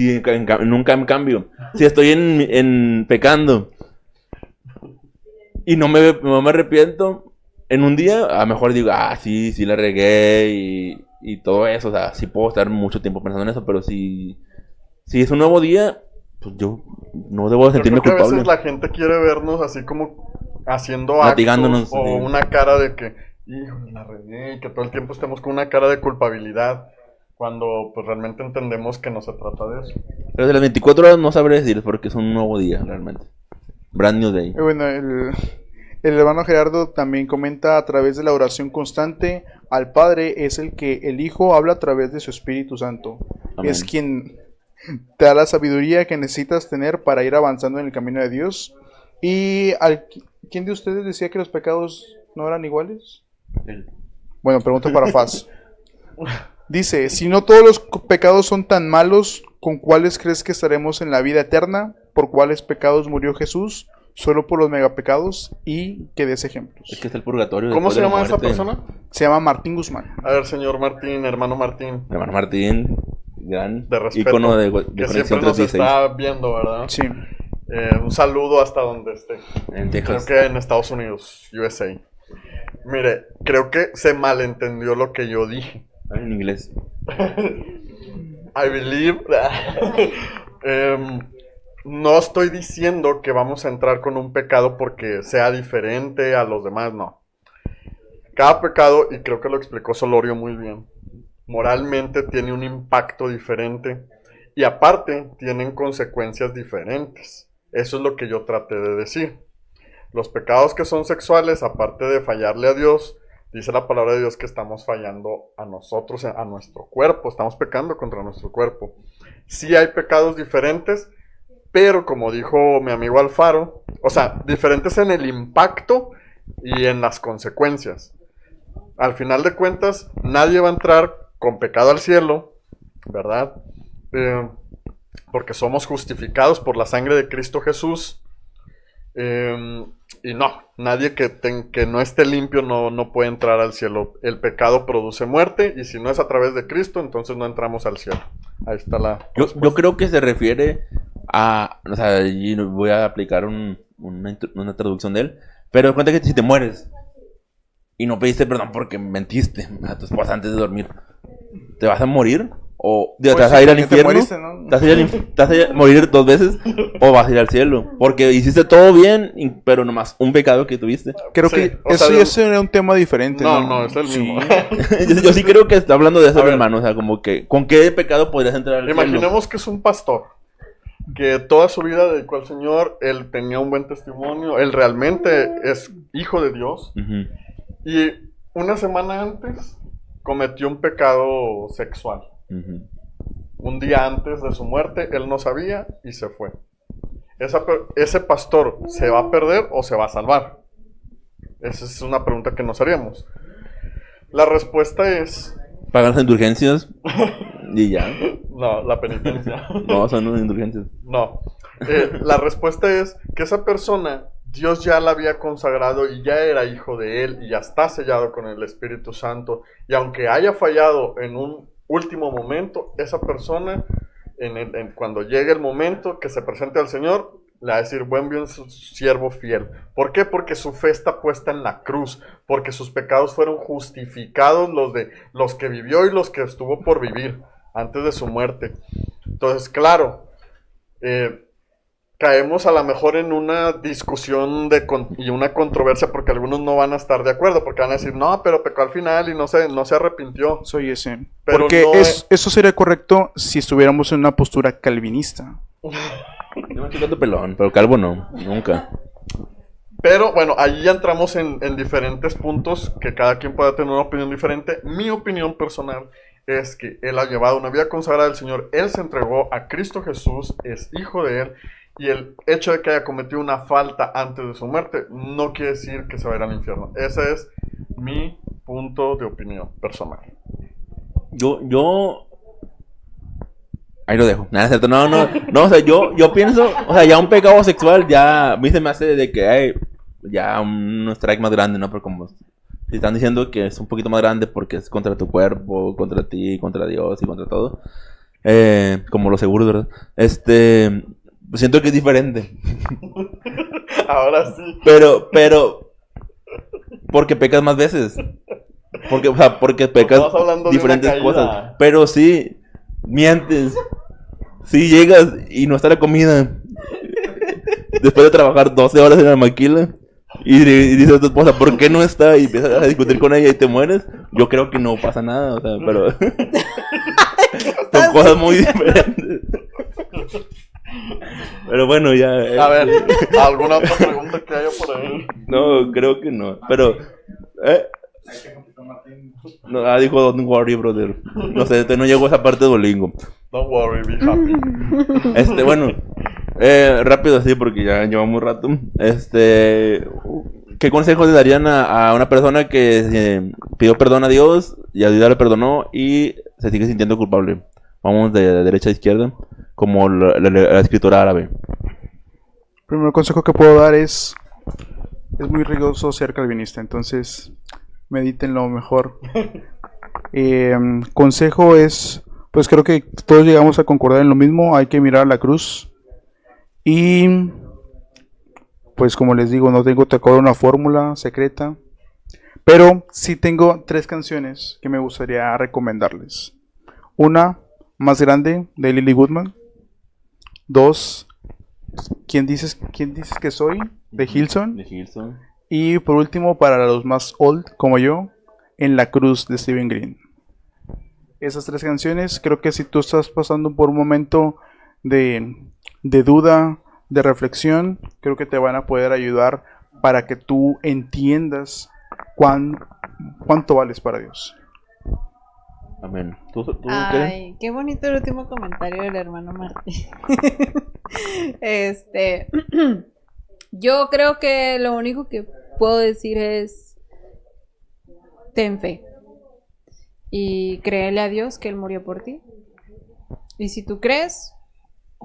nunca me cambio, si estoy en pecando y no me arrepiento, en un día a lo mejor digo, sí la regué y todo eso, o sea, sí puedo estar mucho tiempo pensando en eso, pero si es un nuevo día, pues yo no debo Yo sentirme creo que a culpable. veces la gente quiere vernos así como haciendo actos Latigándonos, o sí. una cara de que, híjole, la regué, y que todo el tiempo estemos con una cara de culpabilidad, cuando pues realmente entendemos que no se trata de eso. Pero de las 24 horas no sabré decir porque es un nuevo día, realmente. Brand new day. Bueno, el hermano Gerardo también comenta a través de la oración constante al Padre es el que el Hijo habla a través de su Espíritu Santo. Amén. Es quien te da la sabiduría que necesitas tener para ir avanzando en el camino de Dios. ¿Y quién de ustedes decía que los pecados no eran iguales? Bueno, pregunta para Faz. Dice, si no todos los pecados son tan malos, ¿con cuáles crees que estaremos en la vida eterna? ¿Por cuáles pecados murió Jesús? ¿Solo por los megapecados? Y que des ejemplos. Es que es el purgatorio. ¿Cómo después se de la llama esa muerte. persona? Se llama Martín Guzmán. A ver, señor Martín, hermano Martín, Hermano Martín, gran de respeto, ícono de que Conexión siempre nos 316 está viendo, ¿verdad? Sí. Un saludo hasta donde esté. en Creo Texas. que en Estados Unidos, USA. Mire, creo que se malentendió lo que yo dije. En inglés. I believe. No estoy diciendo que vamos a entrar con un pecado porque sea diferente a los demás, no. Cada pecado, y creo que lo explicó Solorio muy bien, moralmente tiene un impacto diferente Y aparte, tienen consecuencias diferentes. Eso es lo que yo traté de decir. Los pecados que son sexuales, aparte de fallarle a Dios, dice la palabra de Dios que estamos fallando a nosotros, a nuestro cuerpo. Estamos pecando contra nuestro cuerpo. Sí hay pecados diferentes, pero como dijo mi amigo Alfaro, o sea, diferentes en el impacto y en las consecuencias. Al final de cuentas, nadie va a entrar con pecado al cielo, ¿verdad? Porque somos justificados por la sangre de Cristo Jesús. Y no, nadie que no esté limpio no puede entrar al cielo. El pecado produce muerte, y si no es a través de Cristo, entonces no entramos al cielo. Ahí está la Yo creo que se refiere a... O sea, y voy a aplicar una traducción de él. Pero cuenta que si te mueres y no pediste perdón porque mentiste a tu esposa antes de dormir, ¿te vas a morir? ¿O te vas a ir al infierno? Moriste, ¿no? ¿Te vas a morir 2 veces? ¿O vas a ir al cielo? Porque hiciste todo bien, pero nomás un pecado que tuviste. Creo Sí, que o sea, eso era un tema diferente. No, es el mismo. Yo sí creo que está hablando de eso, A ver. hermano. O sea, como que, ¿con qué pecado podrías entrar al cielo? Imaginemos que es un pastor que toda su vida dedicó al Señor, él tenía un buen testimonio, él realmente es hijo de Dios, Ujú. y una semana antes cometió un pecado sexual. Ujú. Un día antes de su muerte, él no sabía y se fue. ¿Ese pastor se va a perder o se va a salvar? Esa es una pregunta que nos haríamos. La respuesta es... Pagan las indulgencias y ya. No, la penitencia. No, son unas indulgencias. No. La respuesta es que esa persona, Dios ya la había consagrado y ya era hijo de él y ya está sellado con el Espíritu Santo. Y aunque haya fallado en un último momento, esa persona, cuando llegue el momento que se presente al Señor, le va a decir: buen bien, su siervo fiel. ¿Por qué? Porque su fe está puesta en la cruz, porque sus pecados fueron justificados, los que vivió y los que estuvo por vivir antes de su muerte. Entonces, claro, caemos a lo mejor en una discusión y una controversia, porque algunos no van a estar de acuerdo, porque van a decir: no, pero pecó al final y no se arrepintió. Soy ese. Pero Porque no eso sería correcto si estuviéramos en una postura calvinista. Yo me estoy dando pelón, pero calvo no, nunca. Pero bueno, ahí ya entramos en diferentes puntos, que cada quien pueda tener una opinión diferente. Mi opinión personal es que él ha llevado una vida consagrada al Señor, él se entregó a Cristo Jesús, es hijo de él, y el hecho de que haya cometido una falta antes de su muerte no quiere decir que se va a ir al infierno. Ese es mi punto de opinión personal. Yo... Ahí lo dejo. Nada, es cierto. No, o sea, yo pienso, o sea, ya un pecado sexual ya a mí se me hace de que hay ya un strike más grande, ¿no? Pero como si están diciendo que es un poquito más grande porque es contra tu cuerpo, contra ti, contra Dios y contra todo. Como los seguros, ¿verdad? Siento que es diferente. Ahora sí. Pero porque pecas más veces. Porque pecas Estamos hablando de diferentes una caída. cosas. Pero sí, mientes. Si llegas y no está la comida, después de trabajar 12 horas en la maquila, y dices a tu esposa: ¿por qué no está? Y empiezas a discutir con ella y te mueres, yo creo que no pasa nada, o sea, pero son cosas muy diferentes. Pero bueno, ya. A ver, ¿alguna otra pregunta que haya por ahí? No, creo que no. Pero. No, dijo Don't worry, brother. No sé, no llegó a esa parte de Duolingo. Don't worry, be happy. Bueno. Rápido así porque ya llevamos rato. ¿Qué consejos le darían a una persona que pidió perdón a Dios y a Dios le perdonó y se sigue sintiendo culpable? Vamos de derecha a izquierda, como la escritura árabe. El primer consejo que puedo dar es muy riesgoso ser calvinista, entonces medítenlo mejor. Consejo es, pues creo que todos llegamos a concordar en lo mismo, hay que mirar la cruz. Y pues como les digo, no tengo una fórmula secreta, pero sí tengo 3 canciones que me gustaría recomendarles. Una, Más Grande, de Lily Goodman. 2, ¿Quién dices que soy?, de Hillsong. De Hillsong. Y por último, para los más old como yo, En la Cruz, de Stephen Green. esas 3 canciones. Creo que si tú estás pasando por un momento de duda, de reflexión, creo que te van a poder ayudar para que tú entiendas cuánto vales para Dios. Amén. ¿Tú qué? Ay, qué bonito el último comentario del hermano Martín. Yo creo que lo único que puedo decir es ten fe y créele a Dios que Él murió por ti. Y si tú crees,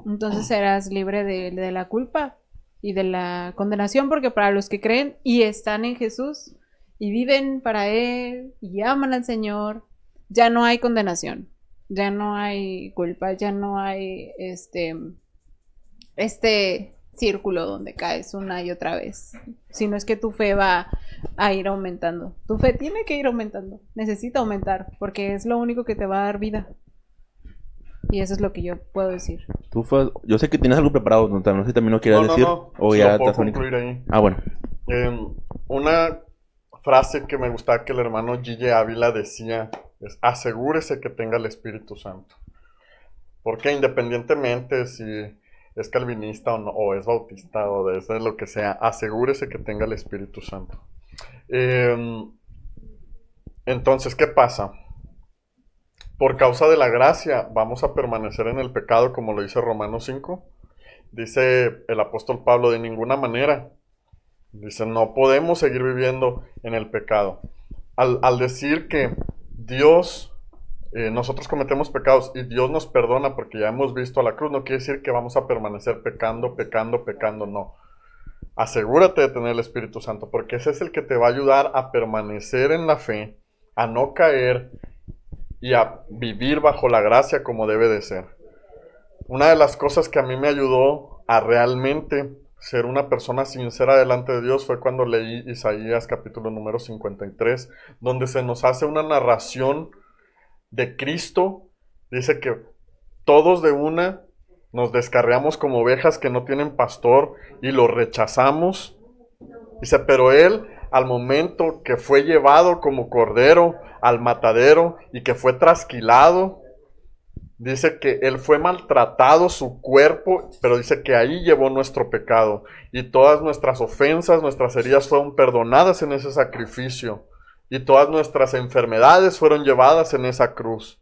entonces serás libre de la culpa y de la condenación, porque para los que creen y están en Jesús y viven para Él y aman al Señor, ya no hay condenación, ya no hay culpa, ya no hay este círculo donde caes una y otra vez, sino es que tu fe va a ir aumentando. Tu fe tiene que ir aumentando, necesita aumentar, porque es lo único que te va a dar vida. Y eso es lo que yo puedo decir. Yo sé que tienes algo preparado, no sé si también lo quieras decir. O Si ya lo puedo estás único. concluir ahí. Ah, bueno. Una frase que me gustaba que el hermano Gille Ávila decía es: asegúrese que tenga el Espíritu Santo. Porque independientemente si es calvinista o no, o es bautista o de eso, lo que sea, asegúrese que tenga el Espíritu Santo. Entonces, ¿qué pasa? Por causa de la gracia vamos a permanecer en el pecado, como lo dice Romanos 5. Dice el apóstol Pablo: de ninguna manera. Dice, no podemos seguir viviendo en el pecado. Al decir que Dios, nosotros cometemos pecados y Dios nos perdona porque ya hemos visto a la cruz, no quiere decir que vamos a permanecer pecando, no. Asegúrate de tener el Espíritu Santo, porque ese es el que te va a ayudar a permanecer en la fe, a no caer y a vivir bajo la gracia como debe de ser. Una de las cosas que a mí me ayudó a realmente ser una persona sincera delante de Dios fue cuando leí Isaías capítulo número 53, donde se nos hace una narración de Cristo. Dice que todos de una nos descarriamos como ovejas que no tienen pastor y lo rechazamos. Dice, pero Él, al momento que fue llevado como cordero al matadero y que fue trasquilado, dice que Él fue maltratado, su cuerpo, pero dice que ahí llevó nuestro pecado. Y todas nuestras ofensas, nuestras heridas fueron perdonadas en ese sacrificio. Y todas nuestras enfermedades fueron llevadas en esa cruz.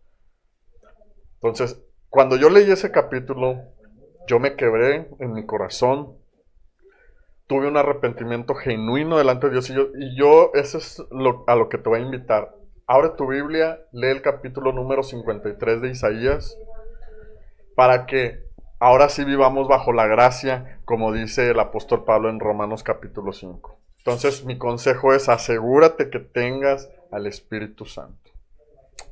Entonces, cuando yo leí ese capítulo, yo me quebré en mi corazón. Tuve un arrepentimiento genuino delante de Dios. Y yo eso es a lo que te voy a invitar. Abre tu Biblia, lee el capítulo número 53 de Isaías, para que ahora sí vivamos bajo la gracia, como dice el apóstol Pablo en Romanos capítulo 5. Entonces, mi consejo es: asegúrate que tengas al Espíritu Santo.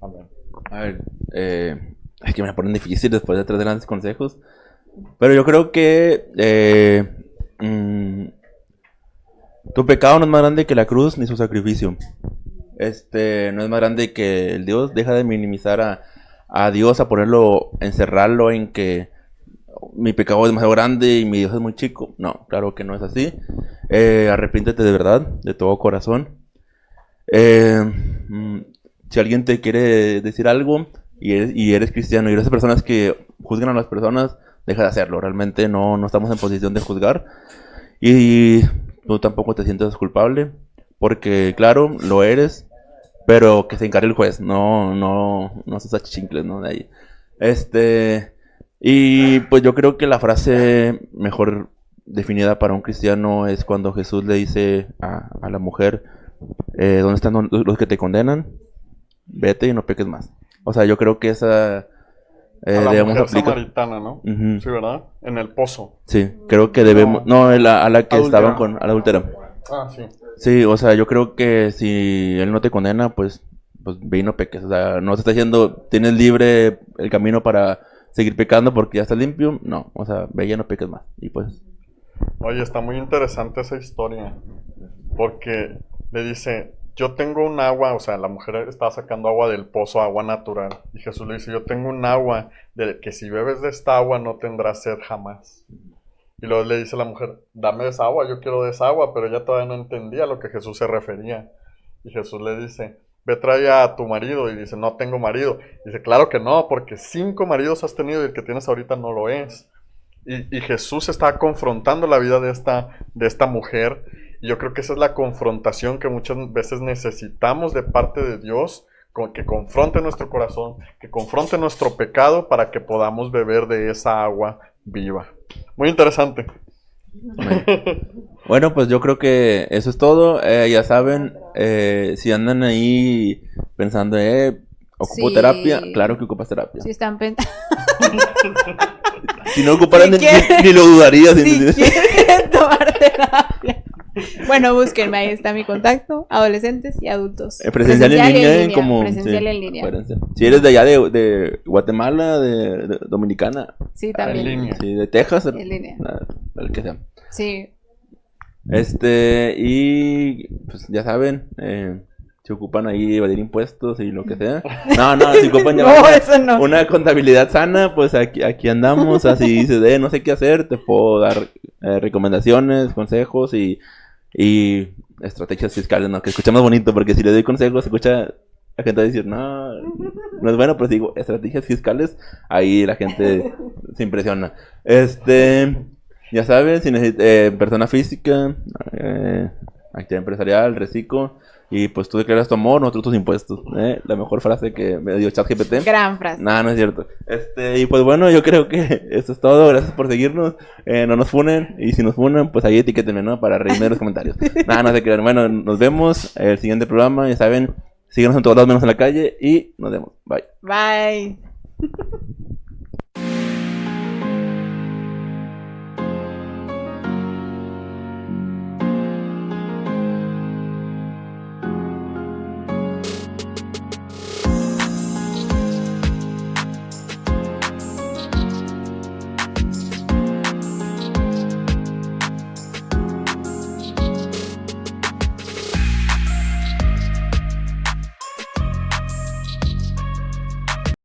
Amén. A ver, es que me la ponen difícil después de 3 grandes consejos. Pero yo creo que tu pecado no es más grande que la cruz ni su sacrificio. No es más grande que el Dios. Deja de minimizar a Dios, a ponerlo, encerrarlo en que mi pecado es demasiado grande y mi Dios es muy chico. No, claro que no es así. Arrepiéntete de verdad, de todo corazón. Si alguien te quiere decir algo y eres cristiano y eres de personas que juzgan a las personas, deja de hacerlo. Realmente no estamos en posición de juzgar. Y tú tampoco te sientes culpable, porque claro, lo eres, pero que se encargue el juez, no seas achichincles, ¿no? De ahí. Y pues yo creo que la frase mejor definida para un cristiano es cuando Jesús le dice a la mujer, ¿dónde están los que te condenan? Vete y no peques más. O sea, yo creo que esa... a la debemos mujer aplicar. samaritana, ¿no? Ujú. Sí, ¿verdad? En el pozo. Sí, creo que debemos... No, a la que Adúltera. estaban con... A la adúltera. Ah, sí. Sí, o sea, yo creo que si él no te condena, pues ve y no peques. O sea, no se está diciendo, tienes libre el camino para seguir pecando porque ya estás limpio. No, o sea, ve y ya no peques más. Y pues... Oye, está muy interesante esa historia, porque le dice, yo tengo un agua, o sea, la mujer estaba sacando agua del pozo, agua natural, y Jesús le dice, yo tengo un agua de que si bebes de esta agua no tendrás sed jamás. Y luego le dice la mujer, dame esa agua, yo quiero de esa agua, pero ella todavía no entendía a lo que Jesús se refería. Y Jesús le dice, ve, trae a tu marido. Y dice, no tengo marido. Dice, claro que no, porque 5 maridos has tenido y el que tienes ahorita no lo es. Y Jesús está confrontando la vida de esta mujer. Y yo creo que esa es la confrontación que muchas veces necesitamos de parte de Dios, que confronte nuestro corazón, que confronte nuestro pecado para que podamos beber de esa agua viva. Muy interesante. Bueno, pues yo creo que eso es todo. Ya saben, si andan ahí pensando, ¿ocupo Sí. terapia? Claro que ocupas terapia. Si están pensando. Si no ocuparan, Si ni, quieren- ni lo dudaría. Si quieren tomar terapia. Bueno, búsquenme, ahí está mi contacto. Adolescentes y adultos. Presencial en línea, como... Presencial sí, en línea. acuérdense. Si eres de allá de Guatemala, de Dominicana, Sí, En también. línea. sí, de Texas, En línea. el que sea. Sí. Y pues ya saben, si ocupan ahí evadir impuestos y lo que sea. No, si ocupan No, llevar eso no. una contabilidad sana, pues aquí andamos. Así dices, no sé qué hacer, te puedo dar recomendaciones, consejos y estrategias fiscales, ¿no? Que escucha más bonito, porque si le doy consejos, escucha la gente va a decir, no es bueno, pero si digo estrategias fiscales, ahí la gente se impresiona. Ya sabes, si necesitas persona física, actividad empresarial, reciclo, y pues tú declaras tu amor, nosotros tus impuestos. La mejor frase que me dio ChatGPT. Gran frase. No es cierto. Y pues bueno, yo creo que eso es todo. Gracias por seguirnos. No nos funen. Y si nos funan, pues ahí etiquétenme, ¿no? Para reírme de los comentarios. No se crean. Bueno, nos vemos el siguiente programa. Ya saben, síganos en todos lados menos en la calle. Y nos vemos. Bye. Bye.